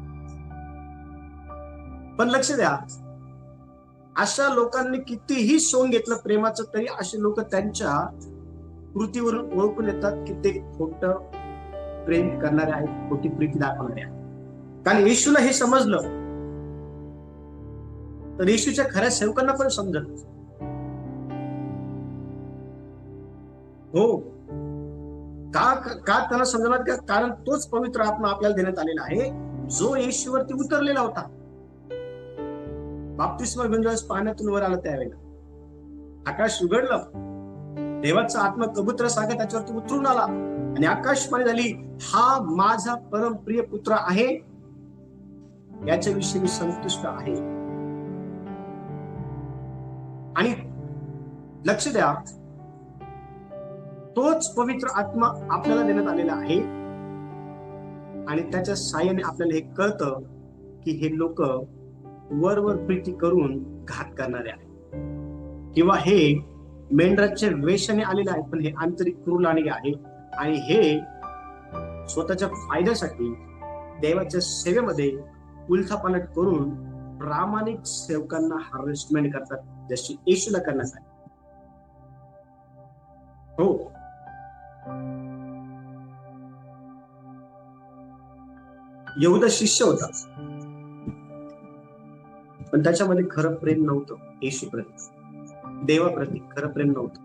पण लक्ष द्या, अशा लोकांनी कितीही सोंग घेतलं प्रेमाचं, तरी असे लोक त्यांच्या कृतीवरून ओळखून येतात की ते खोटं प्रेम करणारे आहेत, खोटी प्रीती दाखवणारे आहेत. कारण येशूला हे समजलं तर येशूच्या खऱ्या सेवकांना पण समजलं. हो, का त्यांना समजणार का? कारण तोच पवित्र आत्मा आपल्याला देण्यात आलेला आहे जो येशूवरती उतरलेला होता. बाप्तिस्मा घेऊन ज्यावेळेस पाण्यातून वर आला त्यावेळेला आकाश उघडलं, देवाचा आत्मा कबुतरासारखा त्याच्यावरती उतरून आला आणि आकाशवाणी झाली, हा माझा परमप्रिय पुत्र आहे, याच्याविषयी मी संतुष्ट आहे. आणि लक्ष द्या, तोच पवित्र आत्मा आपल्याला देण्यात आलेला आहे आणि त्याच्या साहाय्याने आपल्याला हे कळतं की हे लोक वरवर प्रीती करून घात करणारे आहेत, किंवा हे मेंढराच्या वेशाने आलेले आहेत, पण हे आंतरिक क्रूर लांडगे आहे आणि हे स्वतःच्या फायद्यासाठी देवाच्या सेवेमध्ये उलथापालट करून प्रामाणिक सेवकांना हॅरेसमेंट करतात, जशी येशूला करण्यात आली. हो, यहुदा शिष्य होता, पण त्याच्यामध्ये खरं प्रेम नव्हतं. येशूप्रती, देवाप्रती खरं प्रेम नव्हतं.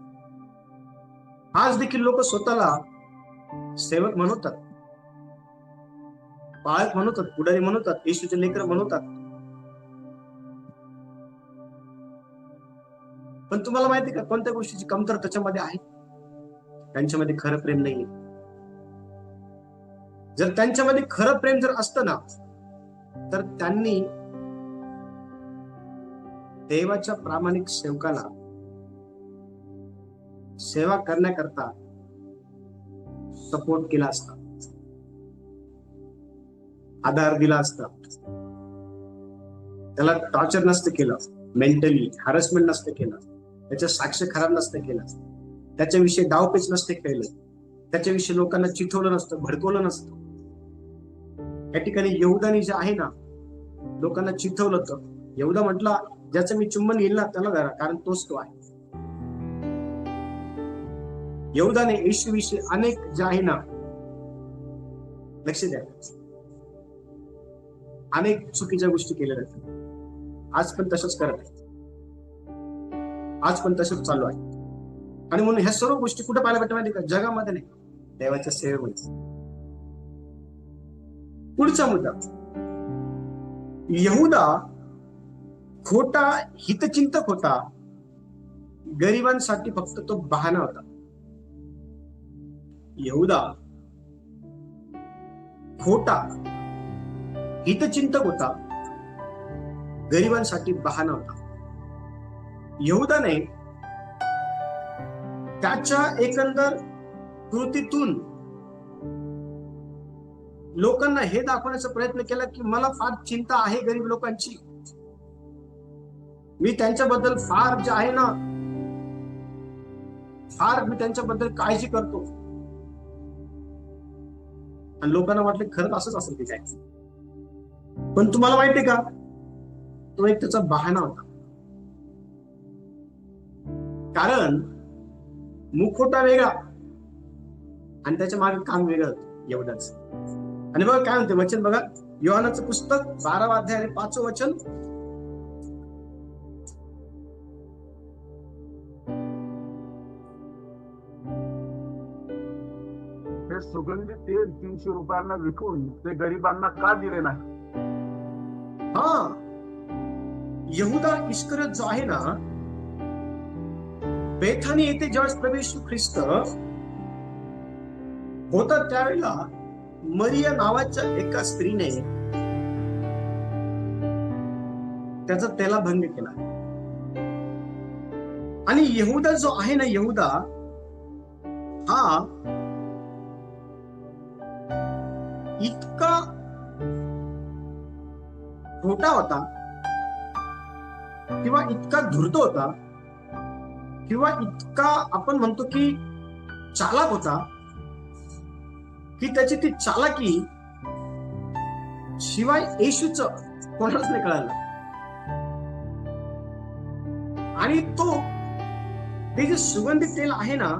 आज देखील लोक स्वतःला सेवक म्हणतात, पाळक म्हणतात, पुढारी म्हणतात, येशूचे लेकर म्हणतात, पण तुम्हाला माहिती का कोणत्या गोष्टीची कमतरता त्याच्यामध्ये आहे? त्यांच्यामध्ये खरं प्रेम नाहीये. जर त्यांच्यामध्ये खरं प्रेम जर असतं ना, तर त्यांनी देवाच्या प्रामाणिक सेवकाला सेवा करण्याकरता सपोर्ट केला असता, आधार दिला असता, त्याला टॉर्चर नसतं केलं, मेंटली हॅरेसमेंट नसतं केलं, त्याचं साक्ष खराब नसतं केलं, त्याच्याविषयी डावपेच नसते खेळलं, त्याच्याविषयी लोकांना चिथवलं नसतं, भडकवलं नसतं. या ठिकाणी यहुदानी जे आहे ना, लोकांना चिथवलं होतं. यहुदा म्हटला, ज्याचं मी चुंबन घेईल ना त्याला धरा, कारण तोच तो आहे. यहुदाने येशूविषयी अनेक जे आहे ना, लक्ष द्या, अनेक चुकीच्या गोष्टी केल्या जातात. आज पण तसंच करत आहे, आज पण तसंच चालू आहे. आणि म्हणून ह्या सर्व गोष्टी कुठे पाहायला भेटत माहिती का? जगामध्ये नाही, देवाच्या सेवेमध्ये. पुढचा मुद्दा, यहुदा खोटा हितचिंतक होता, गरिबांसाठी फक्त तो बहाणा होता. यहुदा खोटा हितचिंतक होता, गरिबांसाठी बहाणा होता. यहूदाने त्याच्या एकंदर कृतीतून लोकांना हे दाखवण्याचा प्रयत्न केला की मला फार चिंता आहे गरीब लोकांची, मी त्यांच्याबद्दल फार जे आहे ना फार मी त्यांच्याबद्दल काळजी करतो. आणि लोकांना वाटलं खरंच असंच असेल की काय. पण तुम्हाला माहितीये का, तो एक त्याचा बहाणा होता. कारण मुखोटा वेगळा आणि त्याच्या मागे काम वेगळं होतं एवढंच. आणि बघा काय म्हणते वचन, बघा योहानाचं पुस्तक 12 अध्याय आणि 5 वचन. हे सुगंधी तेल 300 रुपयांना विकून ते गरिबांना का दिले नाही? हा, यहूदा इस्करियोत जो आहे ना, बेथानी येथे ज्यावेळेस प्रभू येशू ख्रिस्त होता त्यावेळेला मरिया नावाच्या एका स्त्रीने त्याचा तेलाभंग केला. आणि यहूदा जो आहे ना, यहूदा हा इतका खोटा होता किंवा इतका धूर्त होता किंवा इतका आपण म्हणतो की चालाक होता की त्याची ती चालाकी शिवाय येशूच कोणालाच नाही कळालं. आणि तो ते जे सुगंधी तेल आहे ना,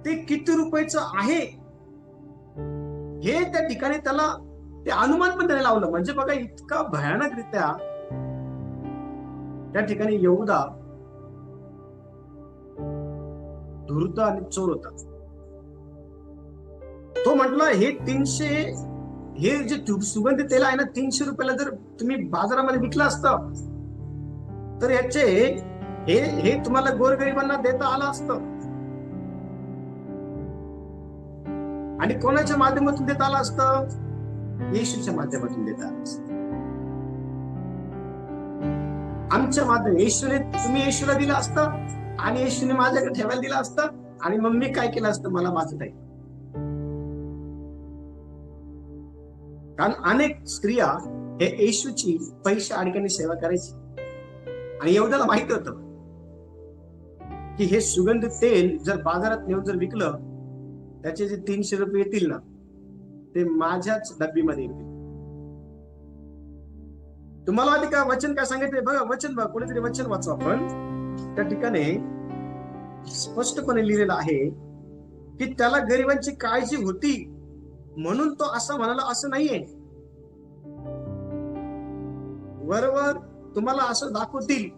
ते किती रुपयाचं आहे हे त्या ठिकाणी त्याला ते अनुमान पण त्याने लावलं. म्हणजे बघा इतका भयानकरित्या त्या ठिकाणी यहूदा धूर्त आणि चोर होता. तो म्हटला हे 300 हे जे सुगंधी तेल आहे ना, 300 रुपयाला जर तुम्ही बाजारामध्ये विकलं असतं तर याचे हे तुम्हाला गोरगरिबांना देता आलं असतं. आणि कोणाच्या माध्यमातून देता आलं असतं? येशूच्या माध्यमातून देता आलं असतं. आमच्या माध्यम येशूने, तुम्ही येशूला दिलं असतं आणि येशूने माझ्याकडे ठेवायला दिलं असतं आणि मग मी काय केलं असतं मला माझं काही. कारण अनेक स्त्रिया हे येशूची पैसे अडक्याने सेवा करायची आणि एवढ्याला माहिती होतं की हे सुगंधी तेल जर बाजारात नेऊन जर विकलं त्याचे जे 300 रुपये येतील ना, ते माझ्याच डब्बीमध्ये येतील. तुम्हाला माहिती का वचन काय सांगितले? बघा वचन, बघा कोणीतरी वचन वाचू आपण. त्या ठिकाणी स्पष्टपणे लिहिलेलं आहे की त्याला गरिबांची काळजी होती म्हणून तो असं म्हणाला, असं नाहीये. वरवर तुम्हाला असं दाखवतील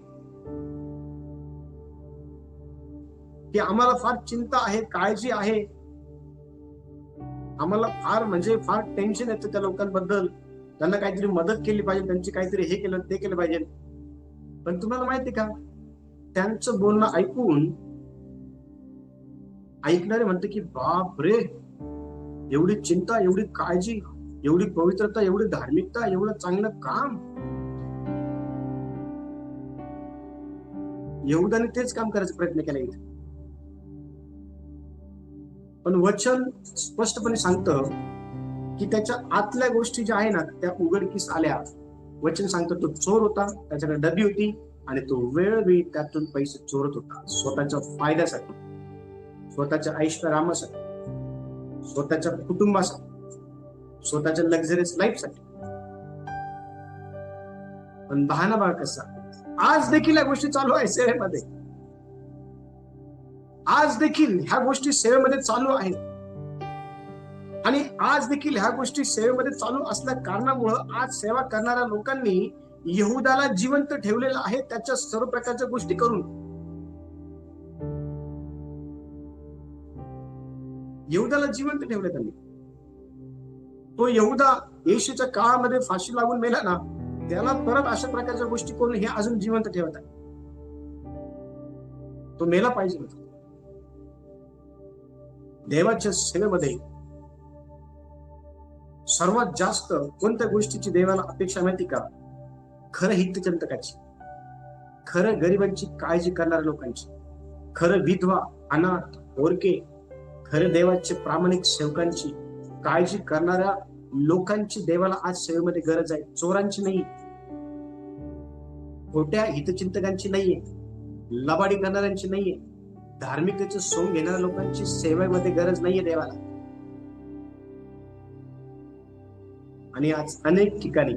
की आम्हाला फार चिंता आहे, काळजी आहे, आम्हाला फार म्हणजे फार टेन्शन येतं त्या लोकांबद्दल, त्यांना काहीतरी मदत केली पाहिजे, त्यांची काहीतरी हे केलं ते केलं पाहिजे. पण तुम्हाला माहिती का, त्यांचं बोलणं ऐकून ऐकणारे म्हणते की बाप रे, एवढी चिंता, एवढी काळजी, एवढी पवित्रता, एवढी धार्मिकता, एवढं चांगलं काम. यहूदाने तेच काम करायचा प्रयत्न केला इथे. पण वचन स्पष्टपणे सांगतं की त्याच्या आतल्या गोष्टी ज्या आहे ना त्या उघडकीस आल्या. वचन सांगतं तो चोर होता, त्याच्याकडे डबी होती आणि तो वेळोवेळी त्यातून पैसे चोरत होता स्वतःच्या फायद्यासाठी, स्वतःच्या ऐश्वर्यासाठी, स्वतःच्या कुटुंबासाठी, स्वतःच्या लक्झरियस लाईफसाठी. पण बहाणा बघा कसा, आज देखील या गोष्टी चालू आहे सेवेमध्ये. आज देखील ह्या गोष्टी सेवेमध्ये चालू आहेत. आणि आज देखील ह्या गोष्टी सेवेमध्ये चालू असल्या कारणामुळं आज सेवा करणाऱ्या लोकांनी यहूदाला जिवंत ठेवलेलं आहे त्याच्या सर्व प्रकारच्या गोष्टी करून. यहूदाला जिवंत ठेवले त्यांनी. तो यहूदा येशूच्या काळामध्ये फाशी लागून मेला ना, त्याला परत अशा प्रकारच्या गोष्टी करून हे अजून जिवंत ठेवत आहे. तो मेला पाहिजे होता. देवाच्या सेवेमध्ये सर्वात जास्त कोणत्या गोष्टीची देवाला अपेक्षा माहिती का? खरं हितचिंतकाची, खरं गरिबांची काळजी करणाऱ्या लोकांची, खरं विधवा, अनाथ, ओरके, खरं देवाचे प्रामाणिक सेवकांची, काळजी करणाऱ्या लोकांची देवाला आज सेवेमध्ये गरज आहे. चोरांची नाही, खोट्या हितचिंतकांची नाहीये, लबाडी करणाऱ्यांची नाहीये, धार्मिकतेचं सोंग घेणाऱ्या लोकांची सेवेमध्ये गरज नाहीये देवाला. आणि आज अनेक ठिकाणी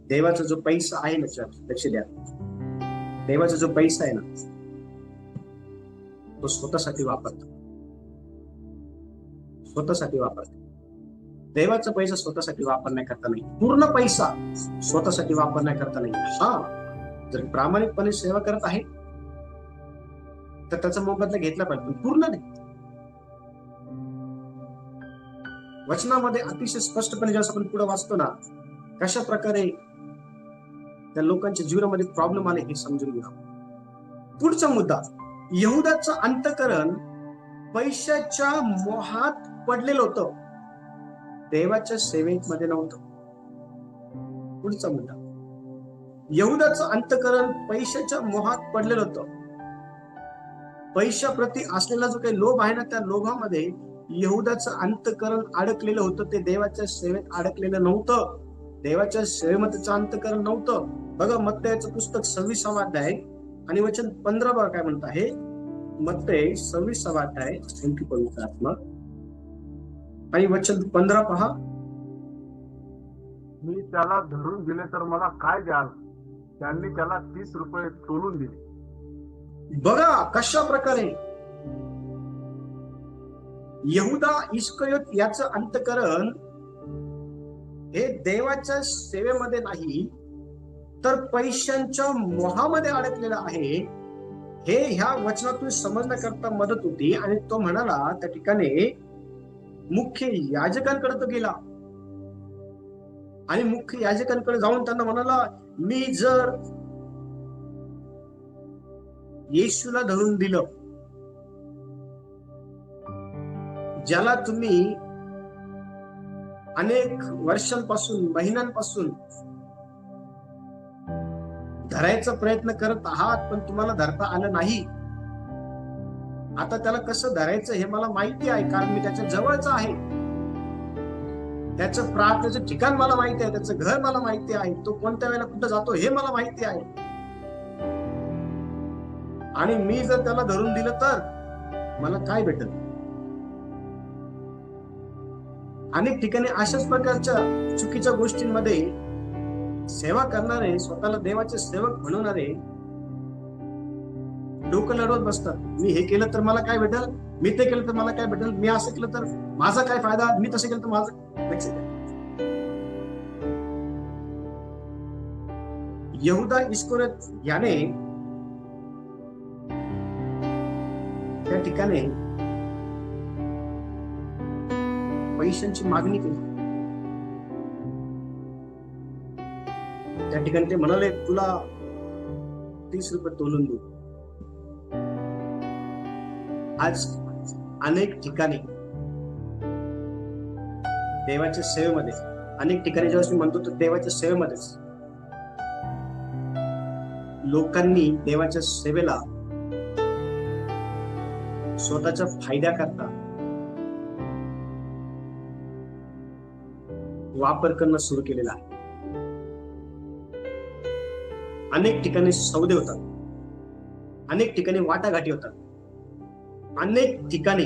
देवाचा जो पैसा आहे ना, लक्ष द्या, देवाचा जो पैसा आहे ना, तो स्वतःसाठी वापरतो. देवाचा पैसा स्वतःसाठी वापरण्याकरता नाही, पूर्ण पैसा स्वतःसाठी वापरण्याकरता नाही. हा, जर प्रामाणिकपणे सेवा करत आहे तर त्याचा मोबदला घेतला पाहिजे, पण पूर्ण नाही. वचनामध्ये अतिशय स्पष्टपणे जेव्हा आपण पुढे वाचतो ना, कशा प्रकारे त्या लोकांच्या जीवनामध्ये प्रॉब्लेम आले हे समजून घ्या. पुढचा मुद्दा, यहुदाचं अंतःकरण पैशाच्या मोहात पडलेलं होतं, देवाच्या सेवेमध्ये नव्हतं. पुढचा मुद्दा, यहुदाचं अंतःकरण पैशाच्या मोहात पडलेलं होतं. पैशाप्रती असलेला जो काही लोभ आहे ना, त्या लोभामध्ये यहुदाचं अंतःकरण अडकलेलं होतं. ते देवाच्या सेवेत अडकलेलं नव्हतं, देवाच्या सेवेमध्ये त्याचं अंतःकरण नव्हतं. बघा, मत्तयाचं पुस्तक 26वा अध्याय आणि वचन 15 बघा काय म्हणत आहे. मत्तय 26वा अध्याय, थँक्यू पवित्र आत्मा, आणि वचन 15 पहा. मी त्याला धरून दिले तर मला काय द्याल? त्यांनी त्याला 30 रुपये तोलून दिले. बघा कशा प्रकारे यहुदा इस्करियोत याचं अंतःकरण हे देवाच्या सेवेमध्ये नाही तर पैशांच्या मोहामध्ये अडकलेलं आहे. हे ह्या वचनातून समजण्याकरता मदत होती. आणि तो म्हणाला त्या ठिकाणी मुख्य याजकांकडे तो गेला आणि मुख्य याजकांकडे जाऊन त्यांना म्हणाला, मी जर येशूला धरून दिलं, ज्याला तुम्ही अनेक वर्षांपासून, महिन्यांपासून धरायचा प्रयत्न करत आहात, पण तुम्हाला धरता आलं नाही. आता त्याला कसं धरायचं हे मला माहिती आहे, कारण मी त्याच्या जवळचा आहे. त्याचं प्रार्थनेचं ठिकाण मला माहिती आहे, त्याचं घर मला माहिती आहे, तो कोणत्या वेळेला कुठं जातो हे मला माहिती आहे. आणि मी जर त्याला धरून दिलं तर मला काय भेटल? अनेक ठिकाणी अशाच प्रकारच्या चुकीच्या गोष्टींमध्ये सेवा करणारे, स्वतःला देवाचे सेवक म्हणणारे डोकं लढवत बसतात. मी हे केलं तर मला काय भेटल, मी ते केलं तर मला काय भेटल, मी असं केलं तर माझा काय फायदा, मी तसं केलं तर माझं. लक्ष द्या, यहुदा इस्करियोत याने त्या ठिकाणी पैशांची मागणी केली. त्या ठिकाणी ते म्हणाले, तुला 30 रुपये तोलून देऊ. आज अनेक ठिकाणी देवाच्या सेवेमध्ये, अनेक ठिकाणी जेव्हा मी म्हणतो तर देवाच्या सेवेमध्येच लोकांनी देवाच्या सेवेला स्वतःच्या फायद्याकरता वापर करणं सुरू केलेला आहे. अनेक ठिकाणी सौदे होतात, अनेक ठिकाणी वाटाघाटी होतात, अनेक ठिकाणी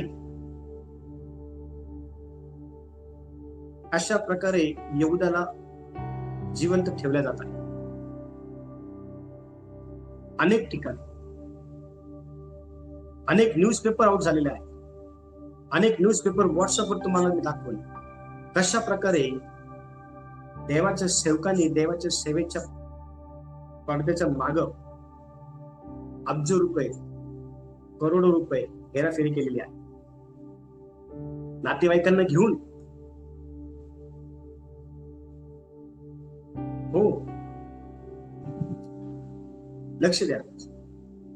अशा प्रकारे यहुदाला जिवंत ठेवल्या जात आहे. अनेक ठिकाणी अनेक न्यूजपेपर आउट झालेले आहेत, अनेक न्यूजपेपर व्हॉट्सअपवर तुम्हाला मी दाखवले. कशा प्रकारे देवाच्या सेवकांनी देवाच्या सेवेच्या पडद्याच्या माग अब्ज रुपये, करोडो रुपये हेराफेरी केलेली आहे. नातेवाईकांना घेऊन, हो लक्ष द्या,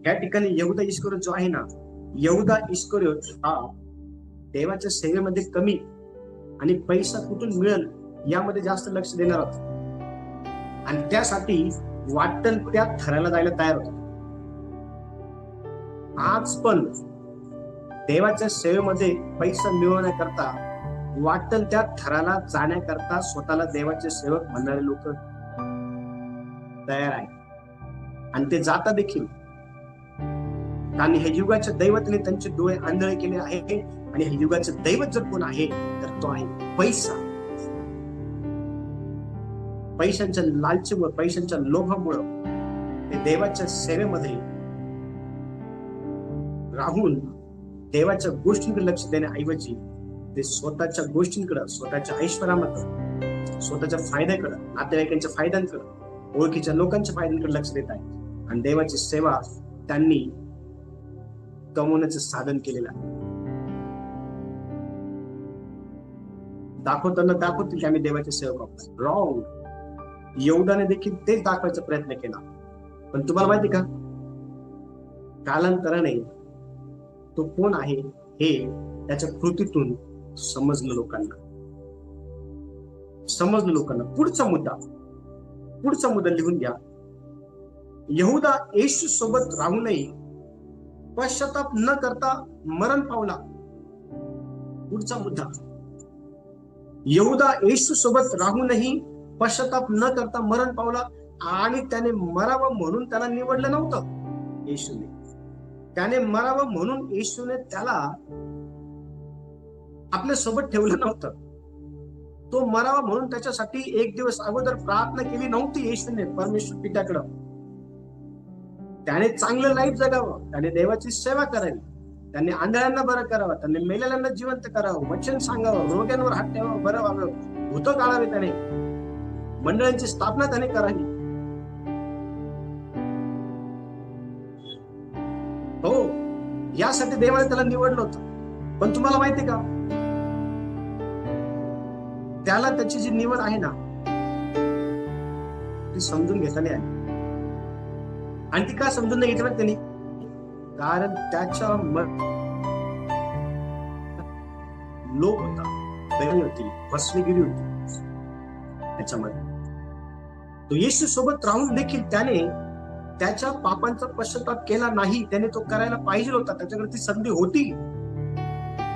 या ठिकाणी यहुदा इस्करियोत जो आहे ना, यहुदा इस्करियोत हा देवाच्या सेवेमध्ये कमी आणि पैसा कुठून मिळेल यामध्ये जास्त लक्ष देणार आहोत आणि त्यासाठी वाटण त्या थराला जायला तयार होतो. आज पण देवाच्या सेवेमध्ये पैसा मिळवण्याकरता वाटण त्या थराला जाण्याकरता स्वतःला देवाचे सेवक म्हणणारे लोक तयार आहेत आणि ते जाता देखील. कारण ह्या युगाच्या दैवताने त्यांचे डोळे आंधळे केले आहे आणि ह्या युगाचं दैवत जर कोण आहे तर तो आहे पैसा. पैशांच्या लालचीमुळे, पैशांच्या लोभामुळं ते देवाच्या सेवेमध्ये राहून देवाच्या गोष्टींकडे लक्ष देण्याऐवजी ते स्वतःच्या गोष्टींकडे, स्वतःच्या ऐश्वर्यामध्ये, स्वतःच्या फायद्याकडे, नातेवाईकांच्या फायद्यांकडे, ओळखीच्या लोकांच्या फायद्यांकडे लक्ष देत आहेत आणि देवाची सेवा त्यांनी कमवण्याचं साधन केलेलं आहे. दाखवताना दाखवतील की आम्ही देवाचे सेवक आहोत. रॉंग. यहूदाने देखील तेच दाखवायचा प्रयत्न केला. पण तुम्हाला माहिती का, कालांतराने तो कोण आहे हे त्याच्या कृतीतून समजलं लोकांना. पुढचा मुद्दा लिहून घ्या. यहूदा येशू सोबत राहूनही पश्चाताप न करता मरण पावला. पुढचा मुद्दा, यहूदा येशू सोबत राहूनही पश्चाताप न करता मरण पावला आणि त्याने मरावं म्हणून त्याला निवडलं नव्हतं. येशूने त्याने मरावं म्हणून येशूने त्याला आपल्या सोबत ठेवलं नव्हतं. तो मरावा म्हणून त्याच्यासाठी एक दिवस अगोदर प्रार्थना केली नव्हती येशूने परमेश्वर पित्याकडं. त्याने चांगलं लाईफ जगावं, त्याने देवाची सेवा करावी, त्याने आंधळ्यांना बरं करावं, त्याने मेलेल्यांना जिवंत करावं, वचन सांगावं, रोग्यांवर हात ठेवावं, बरं व्हावं, भूतं काढावे, त्याने मंडळांची स्थापना त्याने करावी. हो, यासाठी देवाने त्याला निवडलं होतं. पण तुम्हाला माहिती का, त्याला त्याची जी निवड आहे ना ती समजून घेतली आहे. आणि ती का समजून नाही घेतली त्यांनी? कारण त्याच्या लोक होता, दयनी होती, फसवेगिरी होती त्याच्यामध्ये. तो येशू सोबत राहून देखील त्याने त्याच्या पापांचा पश्चाताप केला नाही. त्याने तो करायला पाहिजे होता, त्याच्याकडे ती संधी होती.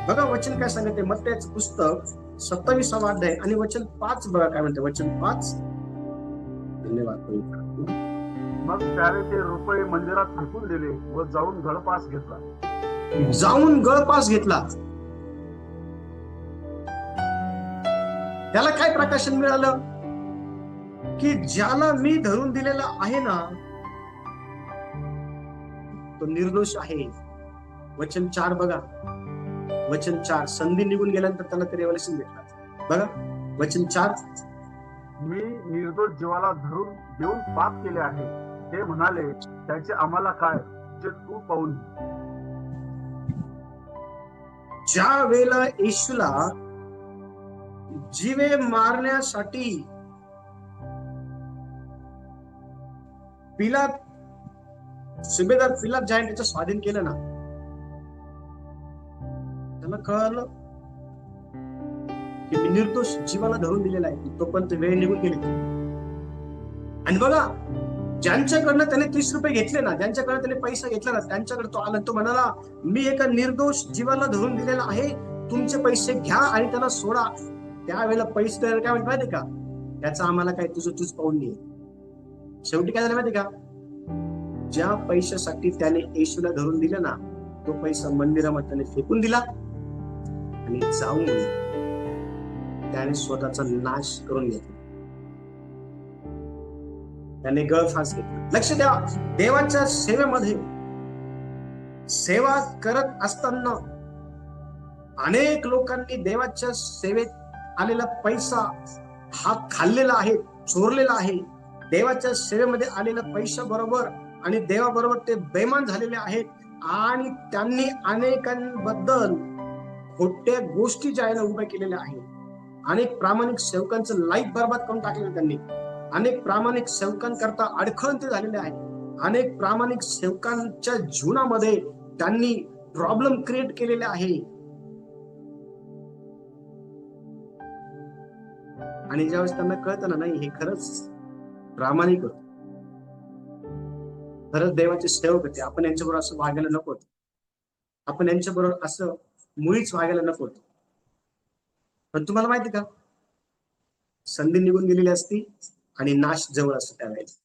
बघा वचन काय सांगते, मत्तयाचं पुस्तक 27वा अध्याय आणि वचन 5 बघा काय म्हणते. वचन 5. धन्यवाद. मग त्याने ते रुपये मंदिरात फेकून दिले व जाऊन गळपास घेतला. त्याला काय प्रकाशन मिळालं की ज्याला मी धरून दिलेला आहे ना तो निर्दोष आहे. वचन 4 बघा. वचन 4, संधी निघून गेल्यानंतर त्याला ते रेव्हलेशन भेटलं. बघा वचन 4, मी निर्दोष जीवाला धरून देऊन पाप केले आहे. ते म्हणाले, त्याचे आम्हाला काय, जे तू पाहून. ज्या वेळेला येशूला जीवे मारण्यासाठी सुभेदार पिलात ज्या त्याचं स्वाधीन केलं ना, त्याला कळलं की मी निर्दोष जीवाला धरून दिलेला आहे. तोपर्यंत वेळ निघून गेली. आणि बघा, ज्यांच्याकडनं त्याने 30 रुपये घेतले ना, ज्यांच्याकडनं त्याने पैसा घेतला ना, त्यांच्याकडे तो आला. तो म्हणाला, मी एका निर्दोष जीवाला धरून दिलेला आहे, तुमचे पैसे घ्या आणि त्याला सोडा. त्यावेळेला पैसे काय म्हणते माहिती का, त्याचं आम्हाला काय, तुझं पाहून घे. शेवटी काय झालं माहिती का, ज्या पैशासाठी त्याने येशूला धरून दिलं ना, तो पैसा मंदिरामध्ये त्याने फेकून दिला आणि जाऊन त्याने स्वतःचा नाश करून घेतला. त्याने गळफास घेतला. लक्ष द्या, देवाच्या सेवेमध्ये सेवा करत असताना अनेक लोकांनी देवाच्या सेवेत आलेला पैसा हा खाल्लेला आहे, चोरलेला आहे. देवाच्या सेवेमध्ये आलेल्या पैशा बरोबर आणि देवाबरोबर ते बेईमान झालेले आहेत आणि त्यांनी अनेकांबद्दल खोट्या गोष्टी ज्या आहे उभ्या केलेल्या आहेत. अनेक प्रामाणिक सेवकांचं लाईफ बर्बाद करून टाकलेलं त्यांनी. अनेक प्रामाणिक सेवकांकरता अडखळते झालेले आहेत. अनेक प्रामाणिक सेवकांच्या जीवनामध्ये त्यांनी प्रॉब्लेम क्रिएट केलेले आहे. आणि ज्यावेळेस त्यांना कळतं ना, नाही हे खरंच प्रामाणिक होत, खरंच देवाचे सेवक होते, आपण यांच्याबरोबर असं वागायला नको होतं, आपण यांच्याबरोबर असं मुळीच वागायला नको होतं. पण तुम्हाला माहिती का, संधी निघून गेलेली असती आणि नाश जवळ असतो त्यावेळेस.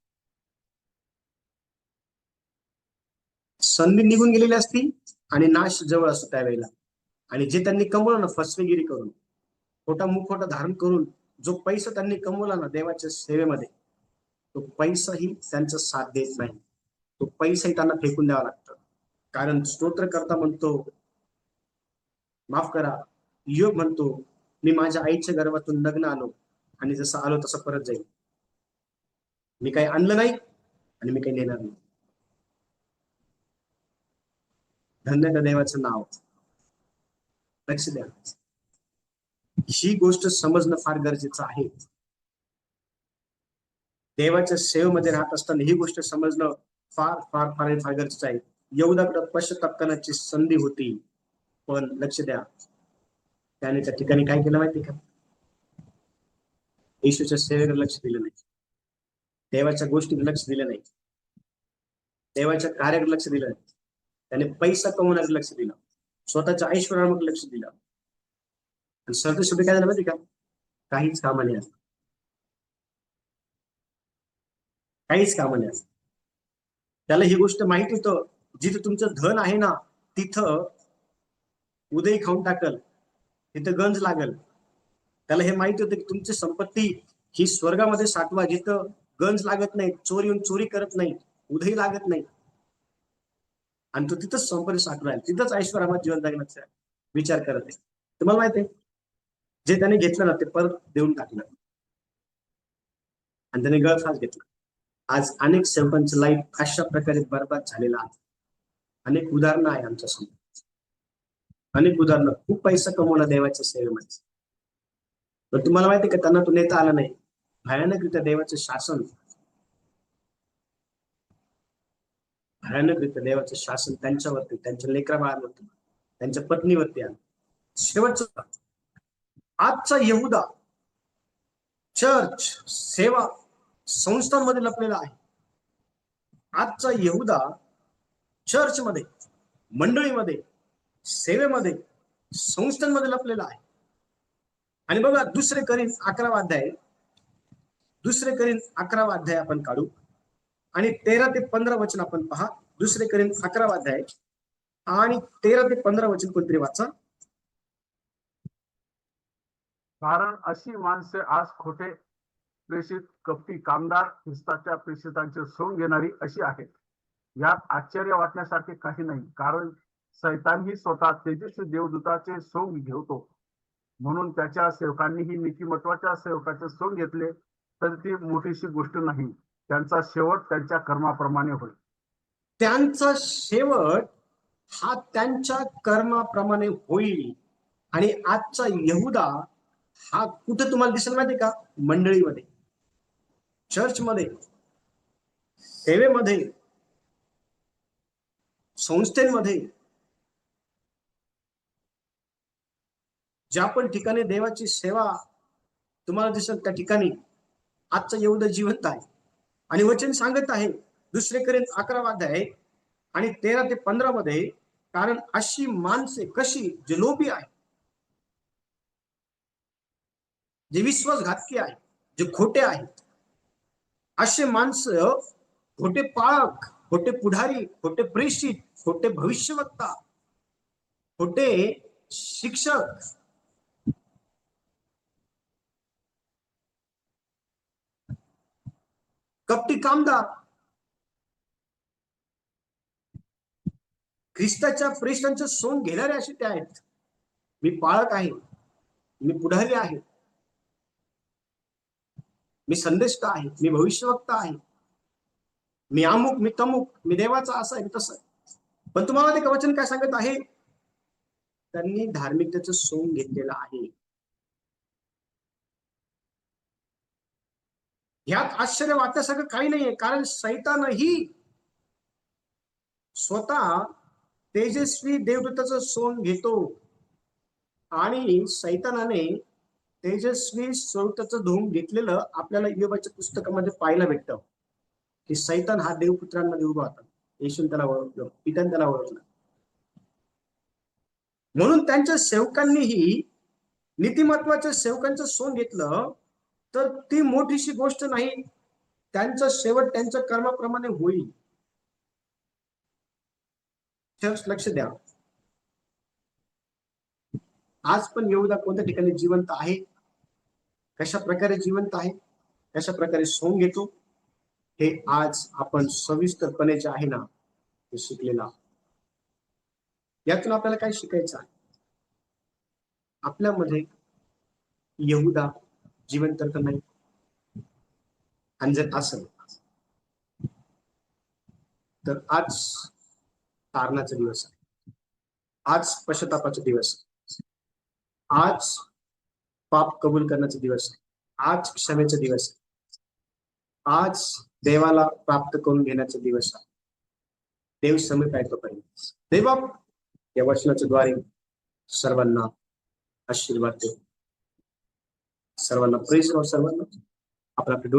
संधी निघून गेलेली असती आणि नाश जवळ असतो त्यावेळेला. आणि जे त्यांनी कमवलं ना फसवेगिरी करून, खोटा मुखवटा धारण करून, जो पैसा त्यांनी कमवला ना देवाच्या सेवेमध्ये, तो पैसाही त्यांचा साथ देत नाही. तो पैसाही त्यांना फेकून द्यावा लागतो. कारण स्तोत्रकर्ता म्हणतो, माफ करा, योग म्हणतो, मी माझ्या आईच्या गर्भातून नग्न आलो आणि जसं आलो तसं परत जाईल. मी काही आणलं नाही आणि मी काही नेणार नाही. धन्य त्या देवाचं नाव. लक्ष द्या, ही गोष्ट समजणं फार गरजेचं आहे. देवाच्या सेवेमध्ये राहत असताना ही गोष्ट समजणं फार फार फार फार गरजेचं आहे. यहूदाकडे पश्चाताप करण्याची संधी होती, पण लक्ष द्या, त्याने त्या ठिकाणी काय केलं माहिती का, येशूच्या सेवेकडे लक्ष दिलं नाही, देवाच्या गोष्टीकडे लक्ष दिलं नाही, देवाच्या कार्याकडे लक्ष दिलं नाही. त्याने पैसा कमवण्याकडे लक्ष दिलं, स्वतःच्या ऐश्वर्याकडे लक्ष दिलं, आणि सरतेशेवटी काय झालं माहिती का, काहीच कामा नाही, काहीच कामा नाही. त्याला ही गोष्ट माहिती होतं, जिथं तुमचं धन आहे ना तिथं उदय खाऊन टाकल, तिथं गंज लागल. त्याला हे माहिती होतं की तुमची संपत्ती ही स्वर्गामध्ये साठवा, जिथं गंज लागत नाही, चोर येऊन चोरी करत नाही, उदय लागत नाही, आणि तो तिथंच संपत्ती साठवायला, तिथंच ऐश्वर्यामध्ये जीवन जगण्याचा विचार करत आहे. तुम्हाला माहिती आहे, जे त्याने घेतलं ना ते परत देऊन टाकलं आणि त्याने गळफास घेतला. आज अनेक सेवकांचं लाईफ अशा प्रकारे बर्बाद झालेलं आहे. अनेक उदाहरणं आहे आमच्या समोर, अनेक उदाहरणं. खूप पैसा कमवला देवाच्या सेवेमध्ये, पण तुम्हाला माहिती का त्यांना तो नेता आला नाही. भयानकरित्या देवाचं शासन, भयानकरित्या देवाचं शासन त्यांच्यावरती, त्यांच्या लेकराबाळांवरती, त्यांच्या पत्नीवरती आलं. शेवटचं, आजचा यहुदा चर्च सेवा संस्थांमध्ये लपलेला आहे. आजचा यहुदा चर्चमध्ये, मंडळीमध्ये, सेवेमध्ये, संस्थांमध्ये लपलेला आहे. आणि बघा, दुसरे करीन 11वा अध्याय, दुसरे करीन 11वा अध्याय आपण काढू आणि 13 ते 15 वचन आपण पहा. दुसरे करीन 11वा अध्याय आणि 13 ते 15 वचन कोणतरी वाचा. कारण अशी माणसे आज खोटे प्रेषित, कपटी, कामदार, ख्रिस्ताच्या प्रेषितांचे सोंग घेणारी अशी आहेत. यात आश्चर्य वाटण्यासारखे काही नाही, कारण सैतानही स्वतः तेजस्वी देवदूताचे सोंग घेतो. म्हणून त्याच्या सेवकांनीही नीतिमत्वाच्या सेवकाचे सोंग घेतले, तर ती मोठीशी गोष्ट नाही. त्यांचा शेवट त्यांच्या कर्माप्रमाणे होईल. त्यांचा शेवट हा त्यांच्या कर्माप्रमाणे होईल. आणि आजचा यहुदा हा कुठे तुम्हाला दिसेल माहिती का, मंडळीमध्ये, चर्चमध्ये, सेवेमध्ये, संस्थेमध्ये, ज्या पण ठिकाणी देवाची सेवा तुम्हाला दिसेल त्या ठिकाणी आजचा यहुदा जिवंत आहे. आणि वचन सांगत आहे दुसरे करीन 11वा अध्याय आणि 13 ते 15 मध्ये, कारण अशी माणसे कशी, जे लोभी आहे, जे विश्वासघातकी आहे, जे खोटे आहेत, असे माणसं, खोटे पाळक, खोटे पुढारी, खोटे प्रेषित, खोटे भविष्यवक्ता, खोटे शिक्षक, कपटी कामदार, ख्रिस्ताच्या प्रेषितांचं सोंग घेणारे असे ते आहेत. मी पाळक आहे, मी पुढारी आहे, मी संदेष्टा आहे, मी भविष्यवक्ता आहे, मी अमुक, मी तमुक, मी देवाचा असं आहे, तसं. पण तुम्हाला ते वचन काय सांगत आहे, त्यांनी धार्मिकतेचं सोंग घेतलेलं आहे. यात आश्चर्य वाटण्यासारखं काही नाहीये, कारण सैतानही स्वतः तेजस्वी देवदूताचं सोंग घेतो. आणि सैतानाने तेजस्वी स्वरूपाचं धुवून घेतलेलं आपल्याला योबाच्या पुस्तकामध्ये पाहायला भेटतं की सैतान हा देवपुत्रांमध्ये उभा होता. येशून त्याला ओळखलं, पित्याने त्याला ओळखलं. म्हणून त्यांच्या सेवकांनीही नीतिमत्वाच्या सेवकांचं सोंग घेतलं तर ती मोठीशी गोष्ट नाही. त्यांचा शेवट त्यांच्या कर्माप्रमाणे होईल. लक्ष द्या. आज पण यहूदा कोणत्या ठिकाणी जिवंत आहे, कशा प्रकारे जिवंत आहे, कशा प्रकारे सोंग घेतो, हे आज आपण सविस्तरपणे जे आहे ना ते शिकलेला. यातून आपल्याला काय शिकायचं आहे? आपल्यामध्ये यहूदा जिवंत तर नाही. आणि जर असेल तर आज तारणाचा दिवस आहे, आज पश्चातापाचा दिवस आहे, आज पाप कबूल करण्याचा दिवस आहे, आज क्षमेचा दिवस आहे, आज देवाला प्राप्त करून घेण्याचा दिवस आहे. देव समीप आहे तोपर्यंत. देवबाप या वचनाच्या द्वारे सर्वांना आशीर्वाद देव, सर्वांना प्रेस, सर्वांना आपला